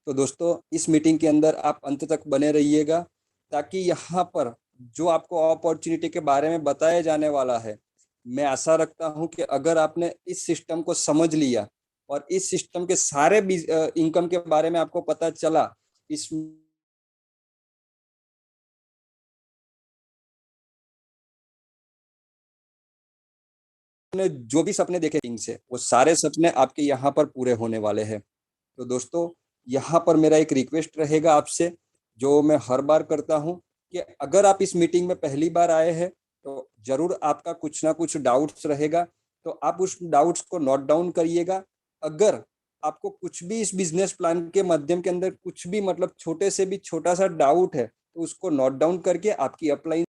तो दोस्तों इस मीटिंग के अंदर आप अंत तक बने रहिएगा, ताकि यहाँ पर जो आपको अपॉर्चुनिटी के बारे में बताया जाने वाला है, मैं आशा रखता हूँ कि अगर आपने इस सिस्टम को समझ लिया और इस सिस्टम के सारे इनकम के बारे में आपको पता चला, इस ने जो भी सपने देखे से वो सारे सपने आपके यहाँ पर पूरे होने वाले हैं। तो दोस्तों यहाँ पर मेरा एक रिक्वेस्ट रहेगा आपसे, जो मैं हर बार करता हूँ, कि अगर आप इस मीटिंग में पहली बार आए हैं तो जरूर आपका कुछ ना कुछ डाउट्स रहेगा, तो आप उस डाउट्स को नोट डाउन करिएगा। अगर आपको कुछ भी इस बिजनेस प्लान के माध्यम के अंदर कुछ भी मतलब छोटे से भी छोटा सा डाउट है, तो उसको नोट डाउन करके आपकी अपलाइन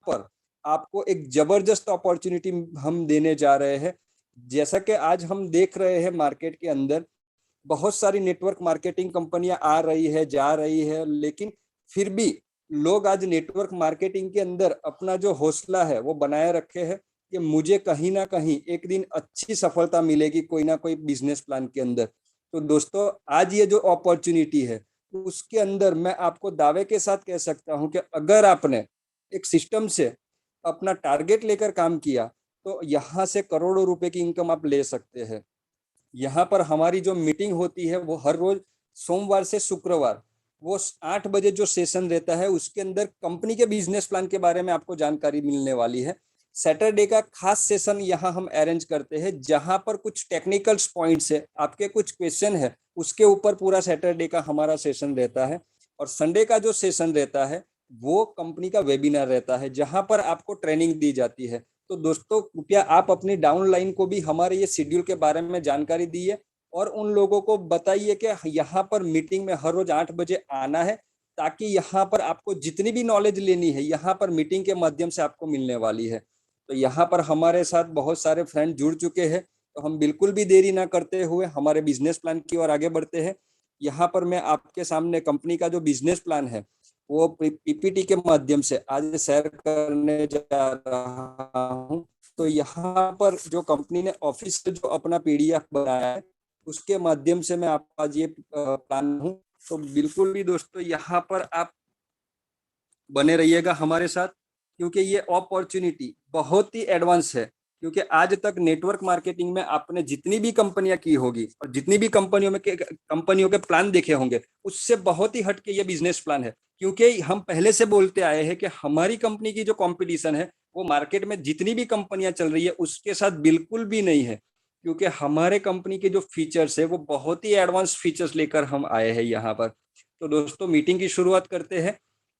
पर आपको एक जबरदस्त अपॉर्चुनिटी हम देने जा रहे हैं। जैसा कि आज हम देख रहे हैं मार्केट के अंदर बहुत सारी नेटवर्क मार्केटिंग कंपनियां आ रही है, जा रही है, लेकिन फिर भी लोग आज नेटवर्क मार्केटिंग के अंदर अपना जो हौसला है वो बनाए रखे हैं कि मुझे कहीं ना कहीं एक दिन अच्छी सफलता मिलेगी कोई ना कोई बिजनेस प्लान के अंदर। तो दोस्तों आज ये जो अपॉर्चुनिटी है उसके अंदर मैं आपको दावे के साथ कह सकता हूं कि अगर आपने एक सिस्टम से अपना टारगेट लेकर काम किया तो यहाँ से करोड़ों रुपए की इनकम आप ले सकते हैं। यहाँ पर हमारी जो मीटिंग होती है वो हर रोज सोमवार से शुक्रवार, वो 8 बजे जो सेशन रहता है उसके अंदर कंपनी के बिजनेस प्लान के बारे में आपको जानकारी मिलने वाली है। सैटरडे का खास सेशन यहाँ हम अरेंज करते हैं, जहां पर कुछ टेक्निकल पॉइंट्स है, आपके कुछ क्वेश्चन है, उसके ऊपर पूरा सैटरडे का हमारा सेशन रहता है। और संडे का जो सेशन रहता है वो कंपनी का वेबिनार रहता है, जहां पर आपको ट्रेनिंग दी जाती है। तो दोस्तों कृपया आप अपनी डाउनलाइन को भी हमारे ये शेड्यूल के बारे में जानकारी दिए और उन लोगों को बताइए कि यहाँ पर मीटिंग में हर रोज 8 बजे आना है, ताकि यहाँ पर आपको जितनी भी नॉलेज लेनी है यहाँ पर मीटिंग के माध्यम से आपको मिलने वाली है। तो यहाँ पर हमारे साथ बहुत सारे फ्रेंड जुड़ चुके हैं, तो हम बिल्कुल भी देरी ना करते हुए हमारे बिजनेस प्लान की ओर आगे बढ़ते हैं। यहाँ पर मैं आपके सामने कंपनी का जो बिजनेस प्लान है वो पीपीटी के माध्यम से आज शेयर करने जा रहा हूँ। तो यहाँ पर जो कंपनी ने ऑफिस से जो अपना पीडीएफ बनाया है उसके माध्यम से मैं आपका आज ये प्लान हूँ। तो बिल्कुल भी दोस्तों यहाँ पर आप बने रहिएगा हमारे साथ, क्योंकि ये अपॉर्चुनिटी बहुत ही एडवांस है। क्योंकि आज तक नेटवर्क मार्केटिंग में आपने जितनी भी कंपनियां की होगी और जितनी भी कंपनियों के प्लान देखे होंगे उससे बहुत ही हटके ये बिजनेस प्लान है। क्योंकि हम पहले से बोलते आए हैं कि हमारी कंपनी की जो कंपटीशन है वो मार्केट में जितनी भी कंपनियां चल रही है उसके साथ बिल्कुल भी नहीं है। क्योंकि हमारे कंपनी के जो फीचर्स है वो बहुत ही एडवांस फीचर्स लेकर हम आए हैं यहाँ पर। तो दोस्तों मीटिंग की शुरुआत करते हैं।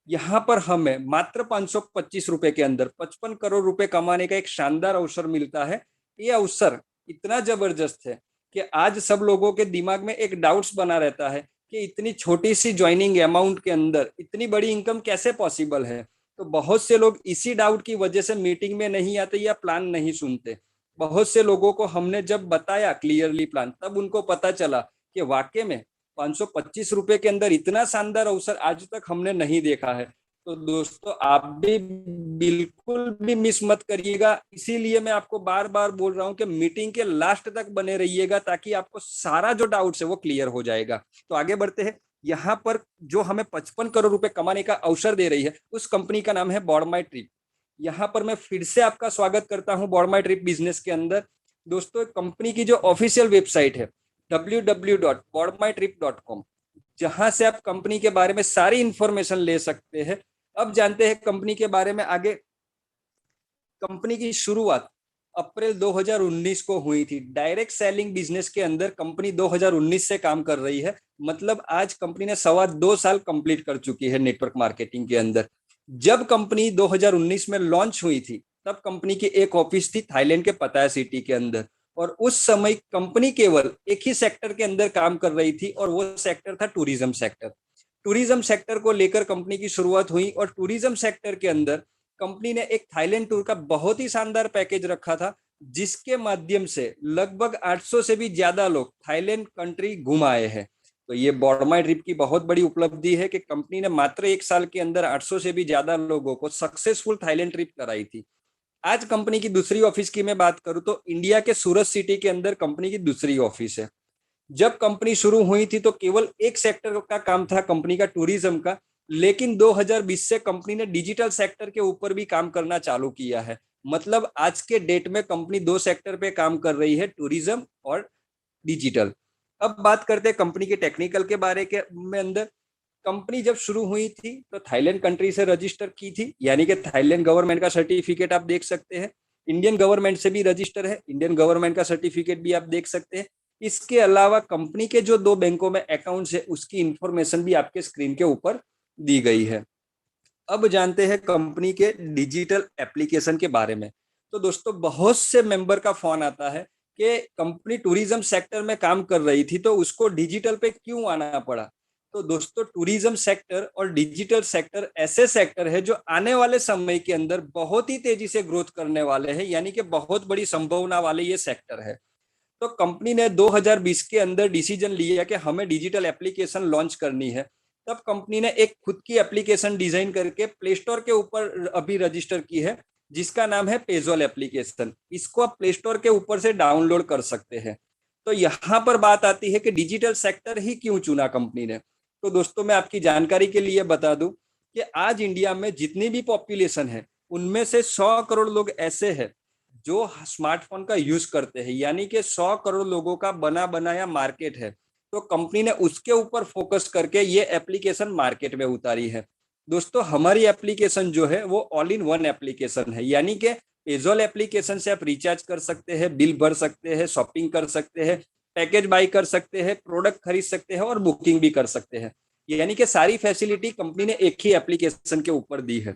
यहाँ पर हमें मात्र 525 रुपए के अंदर 55 करोड़ रुपए कमाने का एक शानदार अवसर मिलता है। ये अवसर इतना जबरदस्त है कि आज सब लोगों के दिमाग में एक डाउट्स बना रहता है कि इतनी छोटी सी ज्वाइनिंग अमाउंट के अंदर इतनी बड़ी इनकम कैसे पॉसिबल है। तो बहुत से लोग इसी डाउट की वजह से मीटिंग में नहीं आते या प्लान नहीं सुनते। बहुत से लोगों को हमने जब बताया क्लियरली प्लान, तब उनको पता चला कि वाकई में 525 रुपए के अंदर इतना शानदार अवसर आज तक हमने नहीं देखा है। तो दोस्तों आप भी बिल्कुल भी मिस मत करिएगा, इसीलिए मैं आपको बार बार बोल रहा हूं कि मीटिंग के लास्ट तक बने रहिएगा, ताकि आपको सारा जो डाउट्स है वो क्लियर हो जाएगा। तो आगे बढ़ते हैं। यहाँ पर जो हमें 55 करोड़ रुपए कमाने का अवसर दे रही है उस कंपनी का नाम है बॉर्डमाई ट्रिप। यहाँ पर मैं फिर से आपका स्वागत करता हूँ बॉर्डमाई ट्रिप बिजनेस के अंदर। दोस्तों कंपनी की जो ऑफिशियल वेबसाइट है www.boardmytrip.com, जहां से आप कंपनी के बारे में सारी इंफॉर्मेशन ले सकते हैं। अब जानते हैं कंपनी के बारे में आगे। कंपनी की शुरुआत अप्रैल 2019 को हुई थी। डायरेक्ट सेलिंग बिजनेस के अंदर कंपनी 2019 से काम कर रही है। मतलब आज कंपनी ने 2.25 साल कंप्लीट कर चुकी है नेटवर्क मार्केटिंग के अंदर। जब कंपनी 2019 में लॉन्च हुई थी तब कंपनी की एक ऑफिस थी थाईलैंड के पताया सिटी के अंदर, और उस समय कंपनी केवल एक ही सेक्टर के अंदर काम कर रही थी और वो सेक्टर था टूरिज्म सेक्टर। टूरिज्म सेक्टर को लेकर कंपनी की शुरुआत हुई और टूरिज्म सेक्टर के अंदर कंपनी ने एक थाईलैंड टूर का बहुत ही शानदार पैकेज रखा था, जिसके माध्यम से लगभग 800 से भी ज्यादा लोग थाईलैंड कंट्री घूम आए हैं। तो ये बॉर्डमाई ट्रिप की बहुत बड़ी उपलब्धि है कि कंपनी ने मात्र 1 साल के अंदर 800 से भी ज्यादा लोगों को सक्सेसफुल थाईलैंड ट्रिप कराई थी। आज कंपनी की दूसरी ऑफिस की मैं बात करूं तो इंडिया के सूरत सिटी के अंदर कंपनी की दूसरी ऑफिस है। जब कंपनी शुरू हुई थी तो केवल एक सेक्टर का काम था कंपनी का, टूरिज्म का, लेकिन 2020 से कंपनी ने डिजिटल सेक्टर के ऊपर भी काम करना चालू किया है। मतलब आज के डेट में कंपनी दो सेक्टर पे काम कर रही है, टूरिज्म और डिजिटल। अब बात करते हैं कंपनी के टेक्निकल के बारे के में अंदर। कंपनी जब शुरू हुई थी तो थाईलैंड कंट्री से रजिस्टर की थी, यानी कि थाईलैंड गवर्नमेंट का सर्टिफिकेट आप देख सकते हैं। इंडियन गवर्नमेंट से भी रजिस्टर है, इंडियन गवर्नमेंट का सर्टिफिकेट भी आप देख सकते हैं। इसके अलावा कंपनी के जो दो बैंकों में अकाउंट्स है उसकी इंफॉर्मेशन भी आपके स्क्रीन के ऊपर दी गई है। अब जानते हैं कंपनी के डिजिटल एप्लीकेशन के बारे में। तो दोस्तों बहुत से मेंबर का फोन आता है कि कंपनी टूरिज्म सेक्टर में काम कर रही थी तो उसको डिजिटल पे क्यों आना पड़ा। तो दोस्तों टूरिज्म सेक्टर और डिजिटल सेक्टर ऐसे सेक्टर है जो आने वाले समय के अंदर बहुत ही तेजी से ग्रोथ करने वाले हैं, यानी कि बहुत बड़ी संभावना वाले ये सेक्टर है। तो कंपनी ने 2020 के अंदर डिसीजन लिया कि हमें डिजिटल एप्लीकेशन लॉन्च करनी है। तब कंपनी ने एक खुद की एप्लीकेशन डिजाइन करके प्ले स्टोर के ऊपर अभी रजिस्टर की है, जिसका नाम है पेजोल एप्लीकेशन। इसको आप प्ले स्टोर के ऊपर से डाउनलोड कर सकते हैं। तो यहाँ पर बात आती है कि डिजिटल सेक्टर ही क्यों चुना कंपनी ने। तो दोस्तों मैं आपकी जानकारी के लिए बता दूं कि आज इंडिया में जितनी भी पॉपुलेशन है उनमें से 100 करोड़ लोग ऐसे हैं जो स्मार्टफोन का यूज करते हैं, यानी कि 100 करोड़ लोगों का बना बनाया मार्केट है। तो कंपनी ने उसके ऊपर फोकस करके ये एप्लीकेशन मार्केट में उतारी है। दोस्तों हमारी एप्लीकेशन जो है वो ऑल इन वन एप्लीकेशन है, यानी कि पेजोल एप्लीकेशन से आप रिचार्ज कर सकते हैं, बिल भर सकते हैं, शॉपिंग कर सकते हैं, पैकेज बाई कर सकते हैं, प्रोडक्ट खरीद सकते हैं और बुकिंग भी कर सकते हैं। यानी कि सारी फैसिलिटी कंपनी ने एक ही एप्लीकेशन के ऊपर दी है।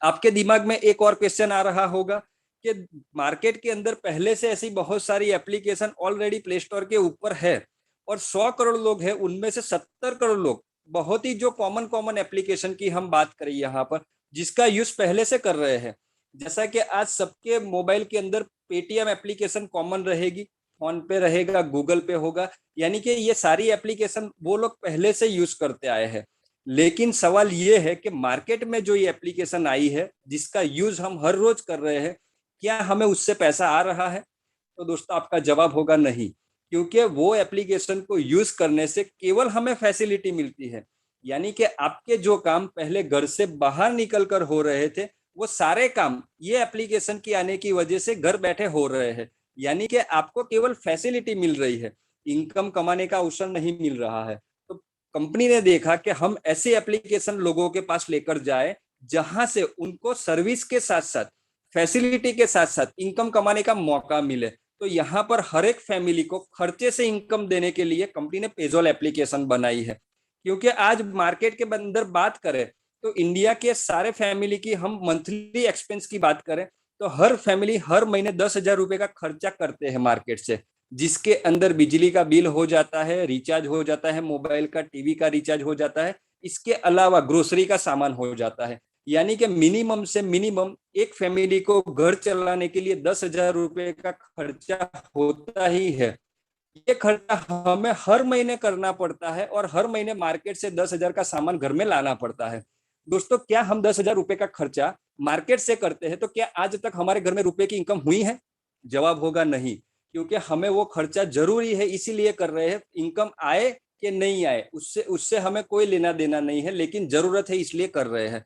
आपके दिमाग में एक और क्वेश्चन आ रहा होगा कि मार्केट के अंदर पहले से ऐसी बहुत सारी एप्लीकेशन ऑलरेडी प्ले स्टोर के ऊपर है और 100 करोड़ लोग हैं, उनमें से 70 करोड़ लोग बहुत ही जो कॉमन कॉमन एप्लीकेशन की हम बात करें यहाँ पर, जिसका यूज पहले से कर रहे हैं। जैसा कि आज सबके मोबाइल के अंदर पेटीएम एप्लीकेशन कॉमन रहेगी, फोन पे रहेगा, गूगल पे होगा, यानी कि ये सारी एप्लीकेशन वो लोग पहले से यूज करते आए हैं। लेकिन सवाल ये है कि मार्केट में जो ये एप्लीकेशन आई है जिसका यूज हम हर रोज कर रहे हैं, क्या हमें उससे पैसा आ रहा है। तो दोस्तों आपका जवाब होगा नहीं, क्योंकि वो एप्लीकेशन को यूज करने से केवल हमें फैसिलिटी मिलती है। यानी कि आपके जो काम पहले घर से बाहर निकल कर हो रहे थे वो सारे काम ये एप्लीकेशन की आने की वजह से घर बैठे हो रहे हैं। यानी कि आपको केवल फैसिलिटी मिल रही है, इनकम कमाने का अवसर नहीं मिल रहा है। तो कंपनी ने देखा कि हम ऐसी एप्लीकेशन लोगों के पास लेकर जाए जहां से उनको सर्विस के साथ साथ फैसिलिटी के साथ साथ इनकम कमाने का मौका मिले। तो यहाँ पर हर एक फैमिली को खर्चे से इनकम देने के लिए कंपनी ने पेजोल एप्लीकेशन बनाई है। क्योंकि आज मार्केट के अंदर बात करें तो इंडिया के सारे फैमिली की हम मंथली एक्सपेंस की बात करें तो हर फैमिली हर महीने 10,000 रुपए का खर्चा करते हैं मार्केट से, जिसके अंदर बिजली का बिल हो जाता है, रिचार्ज हो जाता है, मोबाइल का, टीवी का रिचार्ज हो जाता है, इसके अलावा ग्रोसरी का सामान हो जाता है। यानी कि मिनिमम से मिनिमम एक फैमिली को घर चलाने के लिए 10,000 रुपए का खर्चा होता ही है। ये खर्चा हमें हर महीने करना पड़ता है और हर महीने मार्केट से 10,000 का सामान घर में लाना पड़ता है। दोस्तों क्या हम 10,000 रुपए का खर्चा मार्केट से करते हैं तो क्या आज तक हमारे घर में रुपए की इनकम हुई है? जवाब होगा नहीं, क्योंकि हमें वो खर्चा जरूरी है इसीलिए कर रहे हैं। इनकम आए कि नहीं आए उससे उससे हमें कोई लेना देना नहीं है, लेकिन जरूरत है इसलिए कर रहे हैं।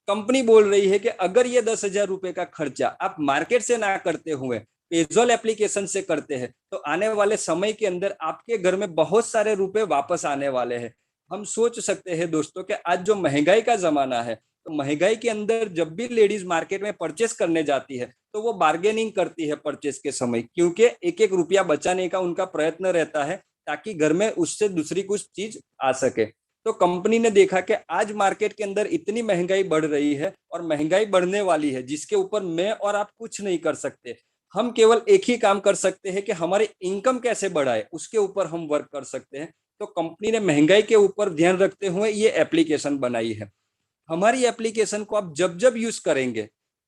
कंपनी बोल रही है कि अगर ये 10,000 रुपए का खर्चा आप मार्केट से ना करते हुए पेजोल एप्लीकेशन से करते हैं तो आने वाले समय के अंदर आपके घर में बहुत सारे रुपए वापस आने वाले हैं। हम सोच सकते हैं दोस्तों कि आज जो महंगाई का जमाना है तो महंगाई के अंदर जब भी लेडीज मार्केट में परचेस करने जाती है तो वो बार्गेनिंग करती है परचेस के समय, क्योंकि एक एक रुपया बचाने का उनका प्रयत्न रहता है ताकि घर में उससे दूसरी कुछ चीज आ सके। तो कंपनी ने देखा कि आज मार्केट के अंदर इतनी महंगाई बढ़ रही है और महंगाई बढ़ने वाली है जिसके ऊपर मैं और आप कुछ नहीं कर सकते। हम केवल एक ही काम कर सकते हैं कि हमारी इनकम कैसे बढ़ाए उसके ऊपर हम वर्क कर सकते हैं। तो कंपनी ने महंगाई के ऊपर ध्यान रखते हुए ये एप्लीकेशन बनाई है। हमारी एप्लीकेशन को आप जब जब यूज करेंगे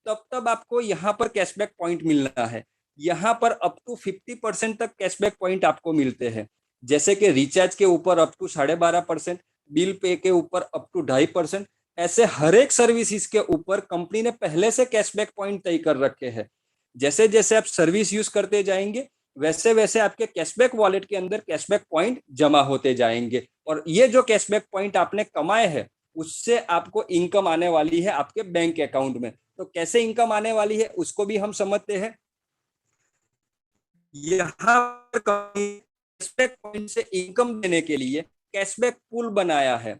तब तब आपको यहाँ पर कैशबैक पॉइंट मिलना है। यहाँ पर अप टू 50% तक कैशबैक पॉइंट आपको मिलते हैं। जैसे कि रिचार्ज के ऊपर अप टू 12.5%, बिल पे के ऊपर अप टू 2.5%। ऐसे हर एक सर्विसेज के ऊपर कंपनी ने पहले से कैशबैक पॉइंट तय कर रखे हैं। जैसे जैसे आप सर्विस यूज करते जाएंगे वैसे वैसे आपके कैशबैक वॉलेट के अंदर कैशबैक पॉइंट जमा होते जाएंगे, और ये जो कैशबैक पॉइंट आपने कमाए हैं उससे आपको इनकम आने वाली है आपके बैंक अकाउंट में। तो कैसे इनकम आने वाली है उसको भी हम समझते हैं। यहाँ पर कैशबैक पॉइंट से इनकम देने के लिए कैशबैक पूल बनाया है।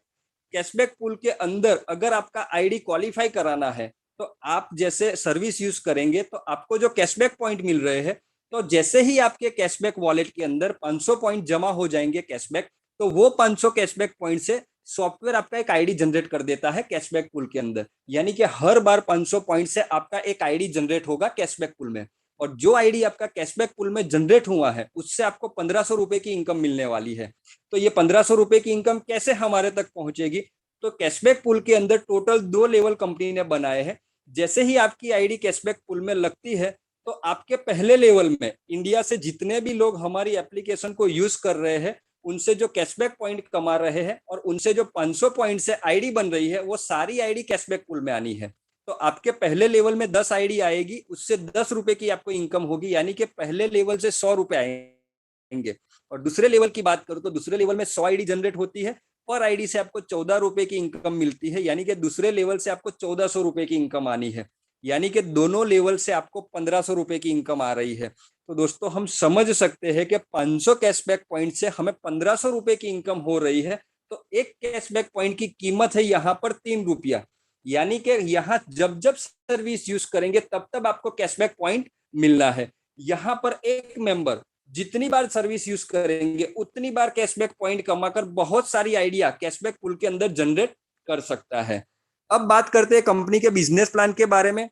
कैशबैक पूल के अंदर अगर आपका आईडी क्वालिफाई कराना है तो आप जैसे सर्विस यूज करेंगे तो आपको जो कैशबैक पॉइंट मिल रहे हैं, तो जैसे ही आपके कैशबैक वॉलेट के अंदर 500 पॉइंट जमा हो जाएंगे कैशबैक, तो वो 500 कैशबैक पॉइंट से सॉफ्टवेयर आपका एक आईडी जनरेट कर देता है कैशबैक पूल के अंदर। यानी कि हर बार 500 पॉइंट से आपका एक आईडी जनरेट होगा कैशबैक पूल में, और जो आईडी आपका कैशबैक पूल में जनरेट हुआ है उससे आपको 1500 रुपए की इनकम मिलने वाली है। तो ये 1500 रुपए की इनकम कैसे हमारे तक पहुंचेगी? तो कैशबैक पूल के अंदर टोटल 2 लेवल कंपनी ने बनाए हैं। जैसे ही आपकी आईडी कैशबैक पूल में लगती है तो आपके पहले लेवल में इंडिया से जितने भी लोग हमारी एप्लीकेशन को यूज कर रहे हैं उनसे जो कैशबैक पॉइंट कमा रहे हैं और उनसे जो 500 पॉइंट से आईडी बन रही है वो सारी आईडी कैशबैक पूल में आनी है। तो आपके पहले लेवल में 10 आईडी आएगी, उससे 10 रुपए की आपको इनकम होगी, यानी कि पहले लेवल से 100 रुपए आएंगे। और दूसरे लेवल की बात करूं तो दूसरे लेवल में 100 आईडी जनरेट होती है, पर आईडी से आपको 14 रुपए की इनकम मिलती है, यानी कि दूसरे लेवल से आपको 1400 रुपए की इनकम आनी है। यानी कि दोनों लेवल से आपको 1500 रुपए की इनकम आ रही है। तो दोस्तों हम समझ सकते हैं कि 500 कैशबैक पॉइंट से हमें 1500 रुपए की इनकम हो रही है। तो एक कैशबैक पॉइंट की कीमत है यहाँ पर 3 रुपया। यानी कि यहाँ जब जब सर्विस यूज करेंगे तब तब आपको कैशबैक पॉइंट मिलना है। यहाँ पर एक मेंबर जितनी बार सर्विस यूज करेंगे उतनी बार कैशबैक पॉइंट कमाकर बहुत सारी आइडिया कैशबैक पूल के अंदर जनरेट कर सकता है। अब बात करते हैं कंपनी के बिजनेस प्लान के बारे में।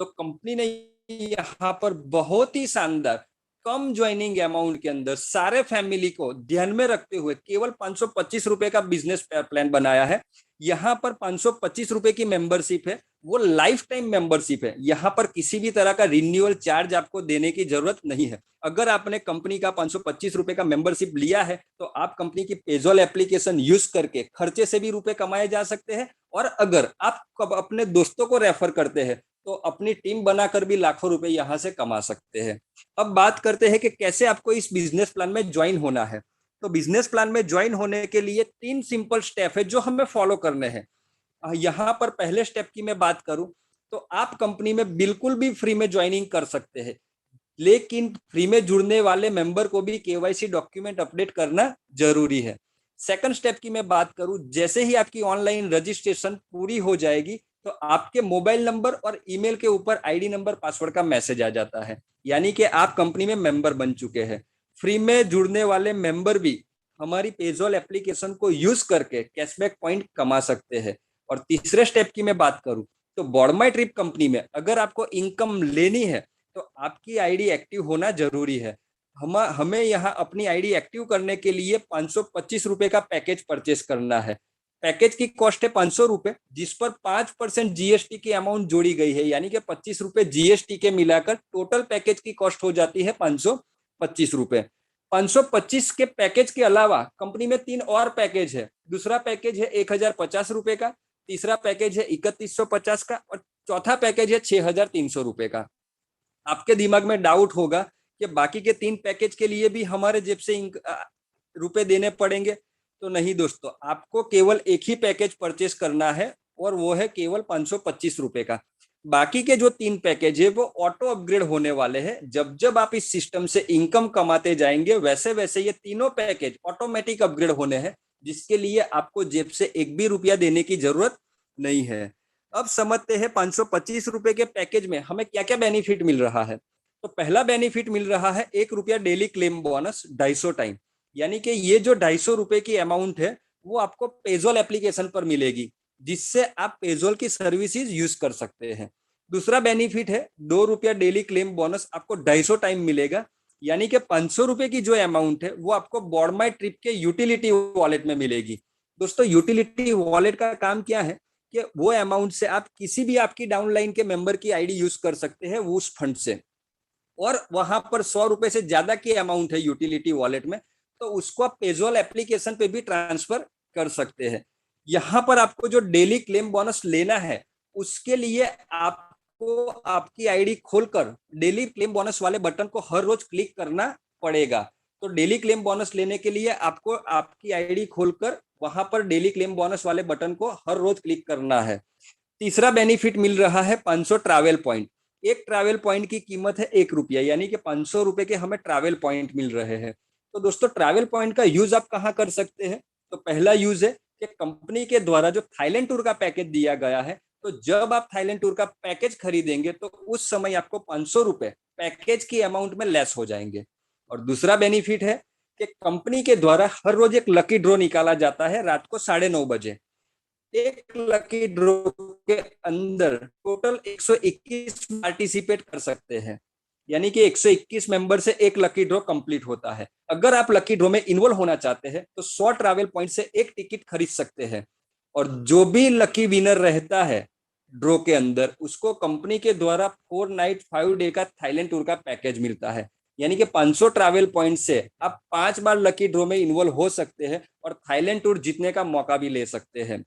तो कंपनी ने यहाँ पर बहुत ही शानदार कम ज्वाइनिंग अमाउंट के अंदर सारे फैमिली को ध्यान में रखते हुए केवल 525 रुपए का बिजनेस प्लान बनाया है। यहाँ पर 525 रुपए की मेंबरशिप है, वो लाइफ टाइम मेंबरशिप है। यहाँ पर किसी भी तरह का रिन्यूअल चार्ज आपको देने की जरूरत नहीं है। अगर आपने कंपनी का 525 रुपए का मेंबरशिप लिया है तो आप कंपनी की पेजोल एप्लीकेशन यूज करके खर्चे से भी रुपए कमाए जा सकते हैं, और अगर आप अपने दोस्तों को रेफर करते हैं तो अपनी टीम बनाकर भी लाखों रुपए यहाँ से कमा सकते हैं। अब बात करते हैं कि कैसे आपको इस बिजनेस प्लान में ज्वाइन होना है। तो बिजनेस प्लान में ज्वाइन होने के लिए 3 सिंपल स्टेप है जो हमें फॉलो करने हैं। यहाँ पर पहले स्टेप की मैं बात करूं तो आप कंपनी में बिल्कुल भी फ्री में ज्वाइनिंग कर सकते हैं, लेकिन फ्री में जुड़ने वाले मेंबर को भी केवाईसी डॉक्यूमेंट अपडेट करना जरूरी है। सेकंड स्टेप की मैं बात करूं, जैसे ही आपकी ऑनलाइन रजिस्ट्रेशन पूरी हो जाएगी तो आपके मोबाइल नंबर और ईमेल के ऊपर आईडी नंबर पासवर्ड का मैसेज आ जाता है, यानी कि आप कंपनी में मेंबर बन चुके हैं। फ्री में जुड़ने वाले मेंबर भी हमारी पेजोल एप्लीकेशन को यूज करके कैशबैक पॉइंट कमा सकते हैं। और तीसरे स्टेप की मैं बात करूं तो बॉर्डमाई ट्रिप कंपनी में अगर आपको इनकम लेनी है तो आपकी आईडी एक्टिव होना जरूरी है। हमें यहाँ अपनी आईडी एक्टिव करने के लिए 525 रुपए का पैकेज परचेस करना है। पैकेज की कॉस्ट है 500 रुपए, जिस पर 5% जीएसटी की अमाउंट जोड़ी गई है, यानी कि 25 रुपए जीएसटी के मिलाकर टोटल पैकेज की कॉस्ट हो जाती है 525 रुपए। 525 के पैकेज के अलावा कंपनी में 3 और पैकेज है। दूसरा पैकेज है 1050 रुपए का, तीसरा पैकेज है 3150 का, और चौथा पैकेज है 6300 रुपए का। आपके दिमाग में डाउट होगा कि बाकी के 3 पैकेज के लिए भी हमारे जेब से रुपए देने पड़ेंगे। तो नहीं दोस्तों, आपको केवल एक ही पैकेज परचेस करना है और वो है केवल 525 रुपए का। बाकी के जो 3 पैकेज है वो ऑटो अपग्रेड होने वाले हैं। जब जब आप इस सिस्टम से इनकम कमाते जाएंगे वैसे वैसे ये तीनों पैकेज ऑटोमेटिक अपग्रेड होने हैं, जिसके लिए आपको जेब से एक भी रुपया देने की जरूरत नहीं है। अब समझते हैं 525 रुपए के पैकेज में हमें क्या क्या बेनिफिट मिल रहा है। तो पहला बेनिफिट मिल रहा है 1 रुपया डेली क्लेम बोनस 250 टाइम, यानी कि ये जो 250 रुपए की अमाउंट है वो आपको पेजोल एप्लीकेशन पर मिलेगी, जिससे आप पेजोल की सर्विसेज यूज कर सकते हैं। दूसरा बेनिफिट है 2 रुपया डेली क्लेम बोनस आपको 250 टाइम मिलेगा, यानी कि 500 रुपए की जो अमाउंट है वो आपको बॉर्डमाई ट्रिप के यूटिलिटी वॉलेट में मिलेगी। दोस्तों यूटिलिटी वॉलेट का काम क्या है कि वो अमाउंट से आप किसी भी आपकी डाउनलाइन के मेंबर की आईडी यूज कर सकते हैं उस फंड से, और वहां पर 100 रुपए से ज्यादा की अमाउंट है यूटिलिटी वॉलेट में तो उसको आप पेजोल एप्लीकेशन पे भी ट्रांसफर कर सकते हैं। यहाँ पर आपको जो डेली क्लेम बोनस लेना है उसके लिए आपको आपको आपकी आईडी खोलकर डेली क्लेम बोनस वाले बटन को हर रोज क्लिक करना पड़ेगा। तो डेली क्लेम बोनस लेने के लिए आपको आपकी आईडी खोलकर वहां पर डेली क्लेम बोनस वाले बटन को हर रोज क्लिक करना है। तीसरा बेनिफिट मिल रहा है 500 ट्रैवल पॉइंट। एक ट्रैवल पॉइंट की कीमत है 1 रुपया, यानी कि 500 रुपए के हमें ट्रैवल पॉइंट मिल रहे हैं। तो दोस्तों ट्रैवल पॉइंट का यूज आप कहाँ कर सकते हैं? तो पहला यूज है कि कंपनी के द्वारा जो थाईलैंड टूर का पैकेज दिया गया है, तो जब आप थाईलैंड टूर का पैकेज खरीदेंगे तो उस समय आपको 500 रुपए पैकेज की अमाउंट में लेस हो जाएंगे। और दूसरा बेनिफिट है कि कंपनी के द्वारा हर रोज एक लकी ड्रॉ निकाला जाता है रात को 9:30 बजे। एक लकी ड्रॉ के अंदर टोटल 121 पार्टिसिपेट कर सकते हैं, यानी कि 121 मेंबर से एक लकी ड्रॉ कंप्लीट होता है। अगर आप लकी ड्रॉ में इन्वॉल्व होना चाहते हैं तो 100 ट्रैवल पॉइंट से एक टिकट खरीद सकते हैं, और जो भी लकी विनर रहता है ड्रॉ के अंदर उसको कंपनी के द्वारा 4 नाइट 5 डे का थाईलैंड टूर का पैकेज मिलता है। यानी कि 500 ट्रैवल पॉइंट से आप 5 बार लकी ड्रॉ में इन्वॉल्व हो सकते हैं और थाईलैंड टूर जीतने का मौका भी ले सकते हैं।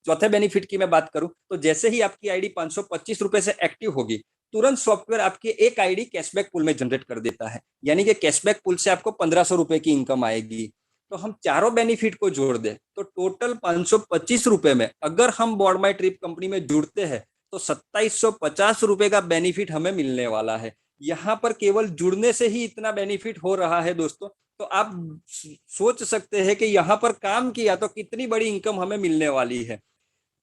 चौथे बेनिफिट की मैं बात करूं तो जैसे ही आपकी आईडी 525 रुपए से एक्टिव होगी, तुरंत सॉफ्टवेयर आपकी एक आईडी कैशबैक पूल में जनरेट कर देता है, यानी कि कैशबैक पूल से आपको 1500 रुपए की इनकम आएगी। तो हम चारों बेनिफिट को जोड़ दें तो टोटल 525 रुपए में अगर हम बोर्ड माई ट्रिप कंपनी में जुड़ते हैं तो 2750 रुपए का बेनिफिट हमें मिलने वाला है। यहाँ पर केवल जुड़ने से ही इतना बेनिफिट हो रहा है दोस्तों, तो आप सोच सकते हैं कि यहाँ पर काम किया तो कितनी बड़ी इनकम हमें मिलने वाली है।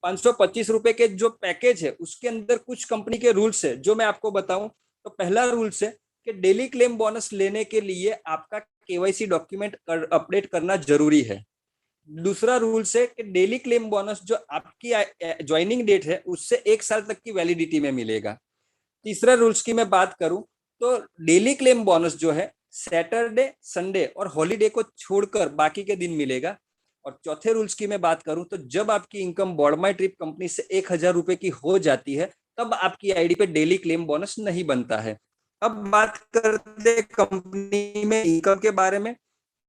525 रुपए के जो पैकेज है उसके अंदर कुछ कंपनी के रूल्स है जो मैं आपको बताऊं। तो पहला रूल्स है कि डेली क्लेम बोनस लेने के लिए आपका केवाईसी डॉक्यूमेंट अपडेट करना जरूरी है। दूसरा रूल्स है कि डेली क्लेम बोनस जो आपकी ज्वाइनिंग डेट है उससे 1 साल तक की वैलिडिटी में मिलेगा। तीसरा रूल्स की मैं बात करूं तो डेली क्लेम बोनस जो है सैटरडे, संडे और हॉलीडे को छोड़कर बाकी के दिन मिलेगा। और चौथे रूल्स की मैं बात करूं तो जब आपकी इनकम बोर्ड माई ट्रिप कंपनी से 1000 रुपए की हो जाती है तब आपकी आईडी पे डेली क्लेम बोनस नहीं बनता है। अब बात करते कंपनी में इनकम के बारे में।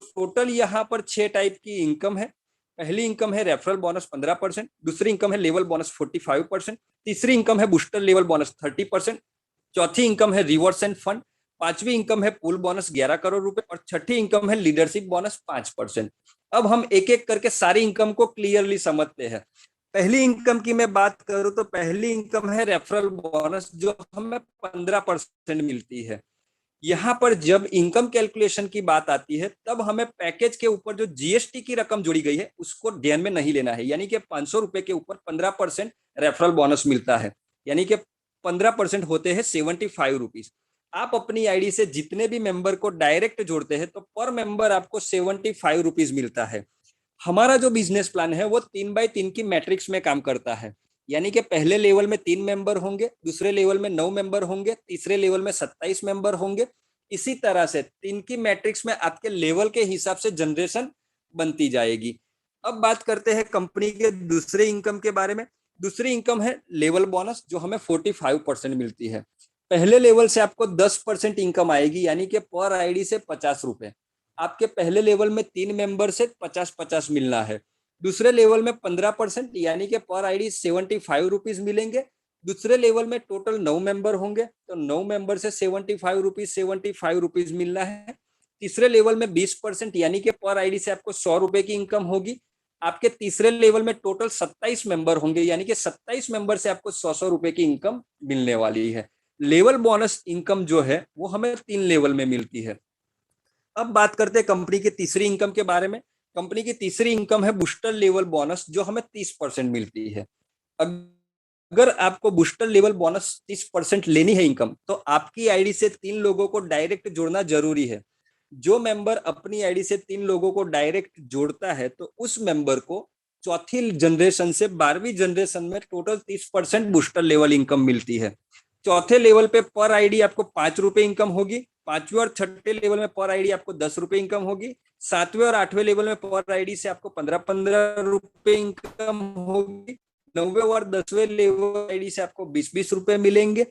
टोटल यहाँ पर 6 टाइप की इनकम है। पहली इनकम है रेफरल बोनस 15%, दूसरी इनकम है लेवल बोनस 45%, तीसरी इनकम है बूस्टर लेवल बोनस 30%, चौथी इनकम है रिवॉर्ड्स एंड फंड, पांचवी इनकम है पूल बोनस 11 करोड़ रुपए और छठी इनकम है लीडरशिप बोनस 5%। अब हम एक एक करके सारी इनकम को क्लियरली समझते हैं। पहली इनकम की मैं बात करूं तो पहली इनकम है रेफरल बोनस जो हमें 15% मिलती है। यहाँ पर जब इनकम कैलकुलेशन की बात आती है तब हमें पैकेज के ऊपर जो जीएसटी की रकम जोड़ी गई है उसको ध्यान में नहीं लेना है, यानी कि 500 रुपए के ऊपर 15% रेफरल बोनस मिलता है, यानी कि 15% होते हैं 75 रुपीज। आप अपनी आईडी से जितने भी मेंबर को डायरेक्ट जोड़ते हैं तो पर मेंबर आपको 75 रुपीज मिलता है। हमारा जो बिजनेस प्लान है वो 3x3 की मैट्रिक्स में काम करता है, यानी कि पहले लेवल में 3 मेंबर होंगे, दूसरे लेवल में 9 मेंबर होंगे, तीसरे लेवल में 27 मेंबर होंगे। इसी तरह से 3 की मैट्रिक्स में आपके लेवल के हिसाब से जनरेशन बनती जाएगी। अब बात करते हैं कंपनी के दूसरे इनकम के बारे में। दूसरी इनकम है लेवल बोनस जो हमें 45% मिलती है। पहले लेवल से आपको 10% इनकम आएगी, यानी कि पर आईडी से 50 रुपए। आपके पहले लेवल में 3 मेंबर से 50-50 मिलना है। दूसरे लेवल में 15% यानी कि पर आईडी 75 रुपीज मिलेंगे। दूसरे लेवल में टोटल 9 मेंबर होंगे तो 9 मेंबर से 75 रुपीज मिलना है। तीसरे लेवल में 20% यानी कि पर आईडी से आपको 100 रुपए की इनकम होगी। आपके तीसरे लेवल में टोटल 27 मेंबर होंगे, यानी कि 27 मेंबर से आपको 100 रुपए की इनकम मिलने वाली है। लेवल बोनस इनकम जो है वो हमें 3 लेवल में मिलती है। अब बात करते हैं कंपनी की तीसरी इनकम के बारे में। कंपनी की तीसरी इनकम है बूस्टर लेवल बोनस जो हमें 30% मिलती है। अगर आपको बूस्टर लेवल बोनस 30% लेनी है इनकम तो आपकी आईडी से 3 लोगों को डायरेक्ट जोड़ना जरूरी है। जो मेंबर अपनी आईडी से 3 लोगों को डायरेक्ट जोड़ता है तो उस मेंबर को चौथी जनरेशन से 12वीं जनरेशन में टोटल 30% बूस्टर लेवल इनकम मिलती है। चौथे लेवल पे पर आईडी आपको 5 रुपए इनकम होगी। पांचवें और छठे लेवल में पर आईडी आपको 10 रुपए इनकम होगी। सातवें और आठवें लेवल में पर आईडी से आपको 15-15 रुपए इनकम होगी। 9वें और 10वें लेवल आईडी से आपको 20-20 रुपए मिलेंगे।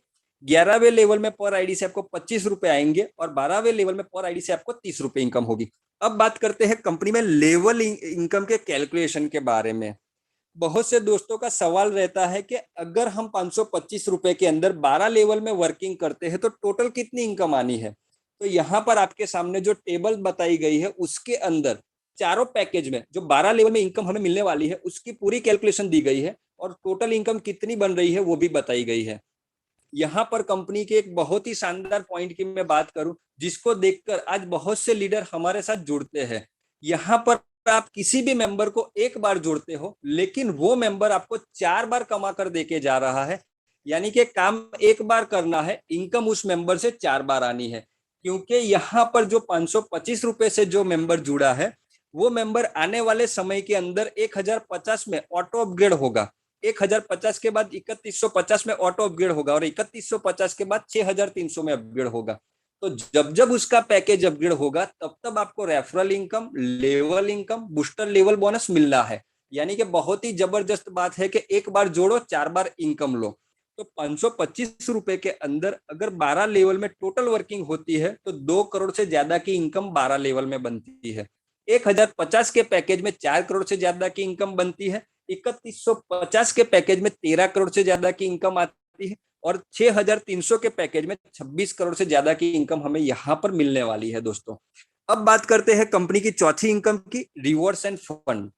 11वें लेवल में पर आईडी से आपको 25 रुपए आएंगे और 12वें लेवल में पर आईडी से आपको 30 रुपए इनकम होगी। अब बात करते हैं कंपनी में लेवल इनकम के कैलकुलेशन के बारे में। बहुत से दोस्तों का सवाल रहता है कि अगर हम 525 रुपए के अंदर 12 लेवल में वर्किंग करते हैं तो टोटल कितनी इनकम आनी है। तो यहाँ पर आपके सामने जो टेबल बताई गई है उसके अंदर चारों पैकेज में जो 12 लेवल में इनकम हमें मिलने वाली है उसकी पूरी कैलकुलेशन दी गई है और टोटल इनकम कितनी बन रही है वो भी बताई गई है। यहाँ पर कंपनी के एक बहुत ही शानदार पॉइंट की मैं बात करूं जिसको देखकर आज बहुत से लीडर हमारे साथ जुड़ते हैं। यहाँ पर आप किसी भी मेंबर को एक बार जोड़ते हो लेकिन वो मेंबर आपको 4 बार कमा कर देके जा रहा है। यानी कि काम एक बार करना है, इनकम उस मेंबर से 4 बार आनी है। क्योंकि यहाँ पर जो 525 रुपए से जो मेंबर जुड़ा है वो मेंबर आने वाले समय के अंदर 1050 में ऑटो अपग्रेड होगा। 1050 के बाद 3150 में ऑटो अपग्रेड होगा और 3150 के बाद 6300 में अपग्रेड होगा। तो जब जब उसका पैकेज अपग्रेड होगा तब तब आपको referral income, level income, booster level bonus मिलना है। यानी कि बहुत ही जबरदस्त बात है कि एक बार जोड़ो 4 बार इनकम लो। तो 525 रुपए के अंदर अगर 12 लेवल में टोटल वर्किंग होती है तो 2 करोड़ से ज्यादा की इनकम 12 लेवल में बनती है। 1050 के पैकेज में 4 करोड़ से ज्यादा की इनकम बनती है। 3150 के पैकेज में 13 करोड़ से ज्यादा की इनकम आती है और 6300 के पैकेज में 26 करोड़ से ज्यादा की इनकम हमें यहाँ पर मिलने वाली है दोस्तों। अब बात करते हैं कंपनी की चौथी इनकम की, रिवॉर्ड्स एंड फंड।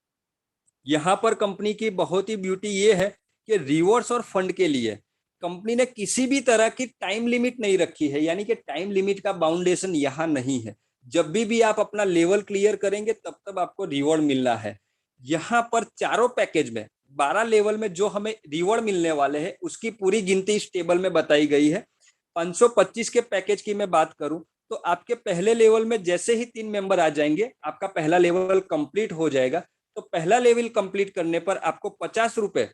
यहाँ पर कंपनी की बहुत ही ब्यूटी ये है कि रिवॉर्ड्स और फंड के लिए कंपनी ने किसी भी तरह की टाइम लिमिट नहीं रखी है। यानी कि टाइम लिमिट का बाउंडेशन यहाँ नहीं है। जब भी आप अपना लेवल क्लियर करेंगे तब तब आपको रिवॉर्ड मिलना है। यहाँ पर चारों पैकेज में 12 लेवल में जो हमें रिवॉर्ड मिलने वाले हैं उसकी पूरी गिनती इस टेबल में बताई गई है। 525 के पैकेज की मैं बात करूं तो आपके पहले लेवल में जैसे ही 3 मेंबर आ जाएंगे आपका पहला लेवल कंप्लीट हो जाएगा। तो पहला लेवल कंप्लीट करने पर आपको 50 रुपए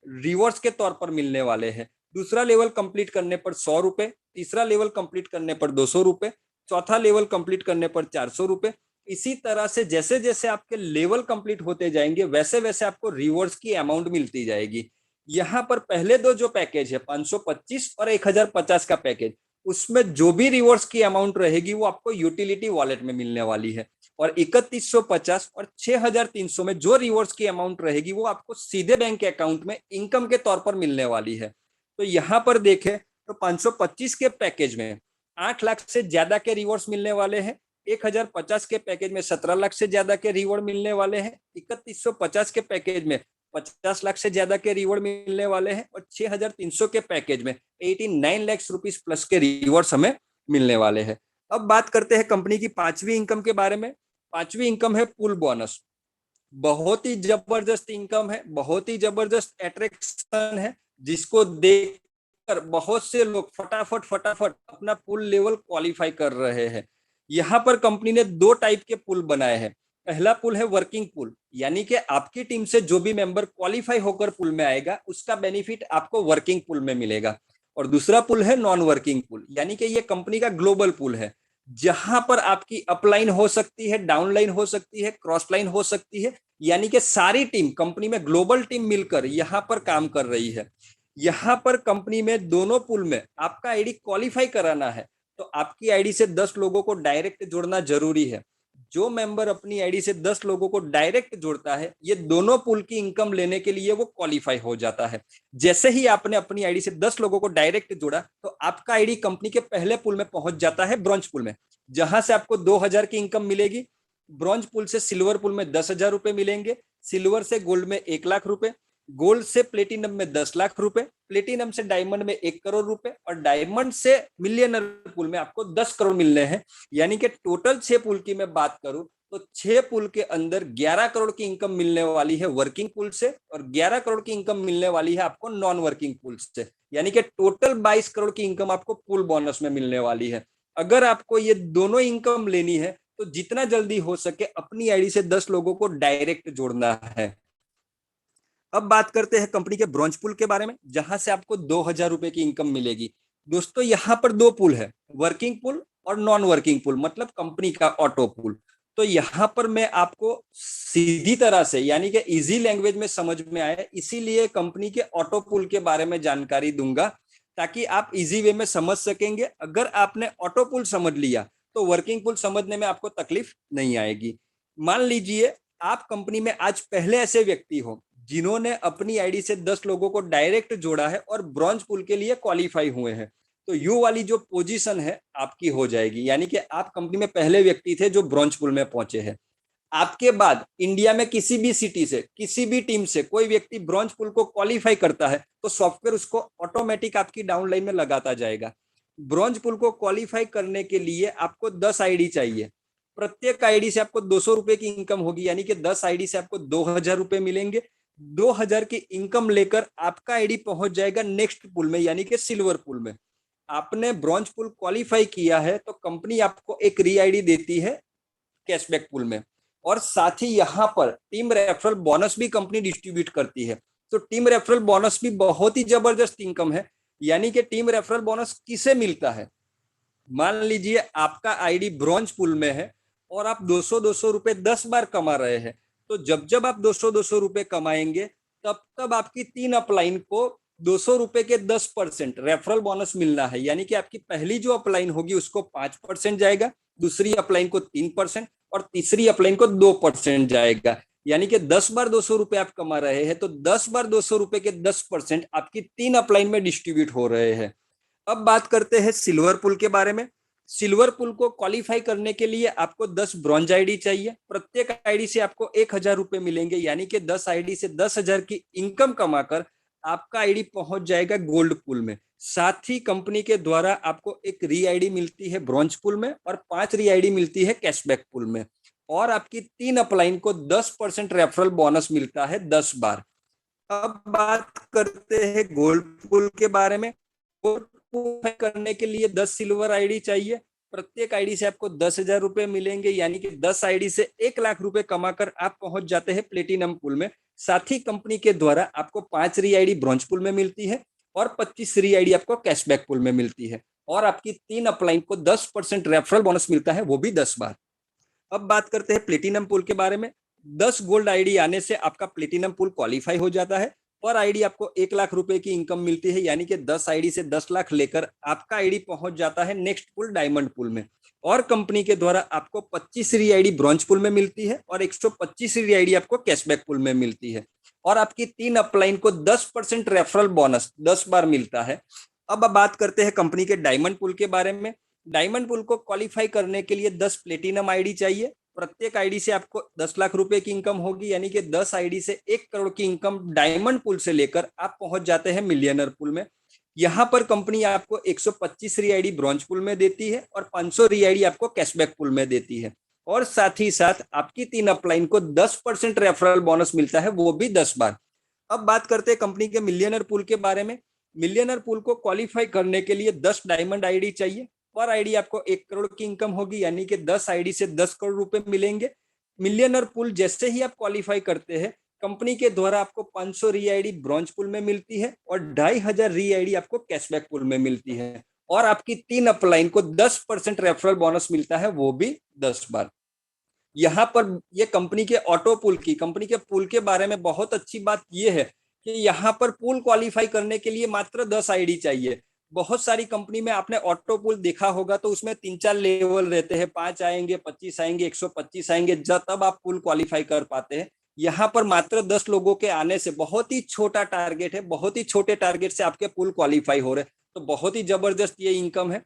रिवॉर्ड्स के तौर पर मिलने वाले हैं। दूसरा लेवल कंप्लीट करने पर 100 रुपए, तीसरा लेवल कंप्लीट करने पर 200 रुपए, चौथा लेवल कंप्लीट करने पर 400 रुपए। इसी तरह से जैसे जैसे आपके लेवल कंप्लीट होते जाएंगे वैसे वैसे आपको रिवॉर्ड्स की अमाउंट मिलती जाएगी। यहाँ पर पहले दो जो पैकेज है 525 और 1050 का पैकेज, उसमें जो भी रिवॉर्ड्स की अमाउंट रहेगी वो आपको यूटिलिटी वॉलेट में मिलने वाली है। और 3150 और 6300 में जो रिवॉर्ड्स की अमाउंट रहेगी वो आपको सीधे बैंक अकाउंट में इनकम के तौर पर मिलने वाली है। तो यहाँ पर देखें तो 525 के पैकेज में 8 लाख से ज्यादा के रिवॉर्ड्स मिलने वाले हैं। 1050 के पैकेज में 17 लाख से ज्यादा के रिवॉर्ड मिलने वाले हैं। 3150 के पैकेज में 50 लाख से ज्यादा के रिवॉर्ड मिलने वाले हैं और 6300 के पैकेज में 89 लाख रुपीस प्लस के रिवॉर्ड्स हमें मिलने वाले हैं। अब बात करते हैं कंपनी की पांचवी इनकम के बारे में। पांचवी इनकम है पुल बोनस। बहुत ही जबरदस्त इनकम है, बहुत ही जबरदस्त अट्रैक्शन है जिसको देखकर बहुत से लोग फटाफट फटाफट अपना पुल लेवल क्वालिफाई कर रहे हैं। यहाँ पर कंपनी ने 2 टाइप के पुल बनाए हैं। पहला पुल है वर्किंग पुल, यानी कि आपकी टीम से जो भी मेंबर क्वालिफाई होकर पुल में आएगा उसका बेनिफिट आपको वर्किंग पुल में मिलेगा। और दूसरा पुल है नॉन वर्किंग पुल, यानी कि ये कंपनी का ग्लोबल पुल है जहां पर आपकी अपलाइन हो सकती है, डाउनलाइन हो सकती है, क्रॉस लाइन हो सकती है। यानी कि सारी टीम कंपनी में ग्लोबल टीम मिलकर यहाँ पर काम कर रही है। यहाँ पर कंपनी में दोनों पुल में आपका आईडी क्वालिफाई कराना है तो आपकी आईडी से 10 लोगों को डायरेक्ट जोड़ना जरूरी है। जो मेंबर अपनी आईडी से 10 लोगों को डायरेक्ट जोड़ता है ये दोनों पुल की इनकम लेने के लिए वो क्वालिफाई हो जाता है। जैसे ही आपने अपनी आईडी से 10 लोगों को डायरेक्ट जोड़ा तो आपका आईडी कंपनी के पहले पुल में पहुंच जाता है, ब्रॉन्ज पुल में, जहां से आपको 2000 की इनकम मिलेगी। ब्रॉन्ज पुल से सिल्वर पुल में 10,000 रुपए मिलेंगे, सिल्वर से गोल्ड में 1 लाख रुपए, गोल्ड से प्लेटिनम में 10 लाख रुपए, प्लेटिनम से डायमंड में 1 करोड़ रुपए और डायमंड से मिलियनर पुल में आपको 10 करोड़ मिलने हैं। यानी कि टोटल 6 पुल की मैं बात करूं तो 6 पुल के अंदर 11 करोड़ की इनकम मिलने वाली है वर्किंग पुल से और 11 करोड़ की इनकम मिलने वाली है आपको नॉन वर्किंग पुल से। यानी कि टोटल 22 करोड़ की इनकम आपको पुल बोनस में मिलने वाली है। अगर आपको ये दोनों इनकम लेनी है तो जितना जल्दी हो सके अपनी आईडी से 10 लोगों को डायरेक्ट जोड़ना है। अब बात करते हैं कंपनी के ब्रॉन्ज पुल के बारे में जहां से आपको 2000 रुपए की इनकम मिलेगी। दोस्तों यहाँ पर 2 पुल है, वर्किंग पुल और नॉन वर्किंग पुल, मतलब कंपनी का ऑटो पुल। तो यहाँ पर मैं आपको सीधी तरह से यानी कि इजी लैंग्वेज में समझ में आए इसीलिए कंपनी के ऑटो पुल के बारे में जानकारी दूंगा ताकि आप इजी वे में समझ सकेंगे। अगर आपने ऑटो पुल समझ लिया तो वर्किंग पुल समझने में आपको तकलीफ नहीं आएगी। मान लीजिए आप कंपनी में आज पहले ऐसे व्यक्ति हो जिन्होंने अपनी आईडी से 10 लोगों को डायरेक्ट जोड़ा है और ब्रॉन्ज पूल के लिए क्वालिफाई हुए हैं। तो यू वाली जो पोजीशन है आपकी हो जाएगी, यानी कि आप कंपनी में पहले व्यक्ति थे जो ब्रॉन्ज पूल में पहुंचे हैं। आपके बाद इंडिया में किसी भी सिटी से, किसी भी टीम से कोई व्यक्ति ब्रॉन्ज पूल को क्वालिफाई करता है तो सॉफ्टवेयर उसको ऑटोमेटिक आपकी डाउनलाइन में लगाता जाएगा। ब्रॉन्ज पूल को क्वालिफाई करने के लिए आपको 10 आईडी चाहिए। प्रत्येक आईडी से आपको 200 रुपए की इनकम होगी, यानी कि 10 आईडी से आपको 2000 रुपए मिलेंगे। 2000 की इनकम लेकर आपका आईडी पहुंच जाएगा नेक्स्ट पूल में, यानी कि सिल्वर पूल में। आपने ब्रॉन्ज पूल क्वालिफाई किया है तो कंपनी आपको एक री आईडी देती है कैशबैक पूल में, और साथ ही यहाँ पर टीम रेफरल बोनस भी कंपनी डिस्ट्रीब्यूट करती है। तो टीम रेफरल बोनस भी बहुत ही जबरदस्त इनकम है। यानी कि टीम रेफरल बोनस किसे मिलता है? मान लीजिए आपका आईडी ब्रॉन्ज पूल में है और आप 200-200 रुपए 10 बार कमा रहे हैं, तो जब जब आप 200-200 रुपए कमाएंगे तब तब आपकी 3 अपलाइन को 200 रुपए के 10% रेफरल बोनस मिलना है। यानी कि आपकी पहली जो अपलाइन होगी उसको 5% जाएगा, दूसरी अपलाइन को 3% और तीसरी अपलाइन को 2% जाएगा। यानी कि 10 बार 200 रुपए आप कमा रहे हैं तो 10 बार 200 रुपए के 10% आपकी 3 अपलाइन में डिस्ट्रीब्यूट हो रहे हैं। अब बात करते हैं सिल्वर पूल के बारे में। सिल्वर पूल को क्वालिफाई करने के लिए आपको 10 ब्रॉन्ज आईडी चाहिए। प्रत्येक आईडी से आपको 1000 रुपए मिलेंगे, यानी कि 10 आईडी से 10,000 की इनकम कमाकर आपका आईडी पहुंच जाएगा गोल्ड पूल में। साथ ही कंपनी के द्वारा आपको एक री आईडी मिलती है ब्रॉन्ज पूल में और 5 री आईडी मिलती है कैशबैक पूल में, और आपकी 3 अपलाइन को 10% रेफरल बोनस मिलता है 10 बार। अब बात करते हैं गोल्ड पूल के बारे में। गोल्ड पूल करने के लिए 10 सिल्वर आईडी चाहिए। प्रत्येक आईडी से आपको 10,000 रुपए मिलेंगे, यानी कि 10 आईडी से 1 लाख रुपए कमाकर आप पहुंच जाते हैं प्लेटिनम पूल में। साथ ही कंपनी के द्वारा आपको 5 री आईडी ब्रॉन्ज पूल में मिलती है और 25 री आईडी आपको कैशबैक पूल में मिलती है, और आपकी 3 अपलाइन को 10% रेफरल बोनस मिलता है, वो भी 10 बार। अब बात करते हैं प्लेटिनम पूल के बारे में। 10 गोल्ड आईडी आने से आपका प्लेटिनम पूल क्वालिफाई हो जाता है। पर आईडी आपको 1 लाख रुपए की इनकम मिलती है, यानी कि 10 आईडी से 10 लाख लेकर आपका आईडी पहुंच जाता है नेक्स्ट पूल डायमंड पूल में। और कंपनी के द्वारा आपको 25 री आईडी ब्रॉन्ज पूल में मिलती है और 125 री आईडी आपको कैशबैक पूल में मिलती है, और आपकी 3 अपलाइन को 10% रेफरल बोनस 10 बार मिलता है। अब बात करते हैं कंपनी के डायमंड पूल के बारे में। डायमंड पूल को क्वालिफाई करने के लिए 10 प्लेटिनम आईडी चाहिए। प्रत्येक आईडी से आपको 10 लाख रुपए की इनकम होगी, यानी कि 10 आईडी से 1 करोड़ की इनकम डायमंड पूल से लेकर आप पहुंच जाते हैं मिलियनर पूल में। यहां पर कंपनी आपको 125 री आईडी ब्रॉन्ज पूल में देती है और 500 री आईडी आपको कैशबैक पूल में देती है, और साथ ही साथ आपकी 3 अपलाइन को 10% रेफरल बोनस मिलता है, वो भी 10 बार। अब बात करते हैं कंपनी के मिलियनर पूल के बारे में। मिलियनर पूल को क्वालिफाई करने के लिए 10 डायमंड आईडी चाहिए। पर आईडी आपको 1 करोड़ की इनकम होगी, यानी कि 10 आईडी से 10 करोड़ रुपए मिलेंगे। मिलियनर पूल जैसे ही आप क्वालिफाई करते हैं, कंपनी के द्वारा आपको 500 री आईडी ब्रॉन्ज पूल में मिलती है और 2500 री आईडी आपको कैशबैक पूल में मिलती है, और आपकी 3 अपलाइन को 10% रेफरल बोनस मिलता है, वो भी 10 बार। यहाँ पर ये कंपनी के ऑटो पूल की, कंपनी के पूल के बारे में बहुत अच्छी बात ये है कि यहाँ पर पूल क्वालिफाई करने के लिए मात्र 10 आईडी चाहिए। बहुत सारी कंपनी में आपने ऑटो पूल देखा होगा तो उसमें 3-4 लेवल रहते हैं, 5 आएंगे, 25 आएंगे, 125 आएंगे, जब तब आप पूल क्वालिफाई कर पाते हैं। यहाँ पर मात्र 10 लोगों के आने से बहुत ही छोटा टारगेट है, बहुत ही छोटे टारगेट से आपके पूल क्वालिफाई हो रहे हैं, तो बहुत ही जबरदस्त ये इनकम है।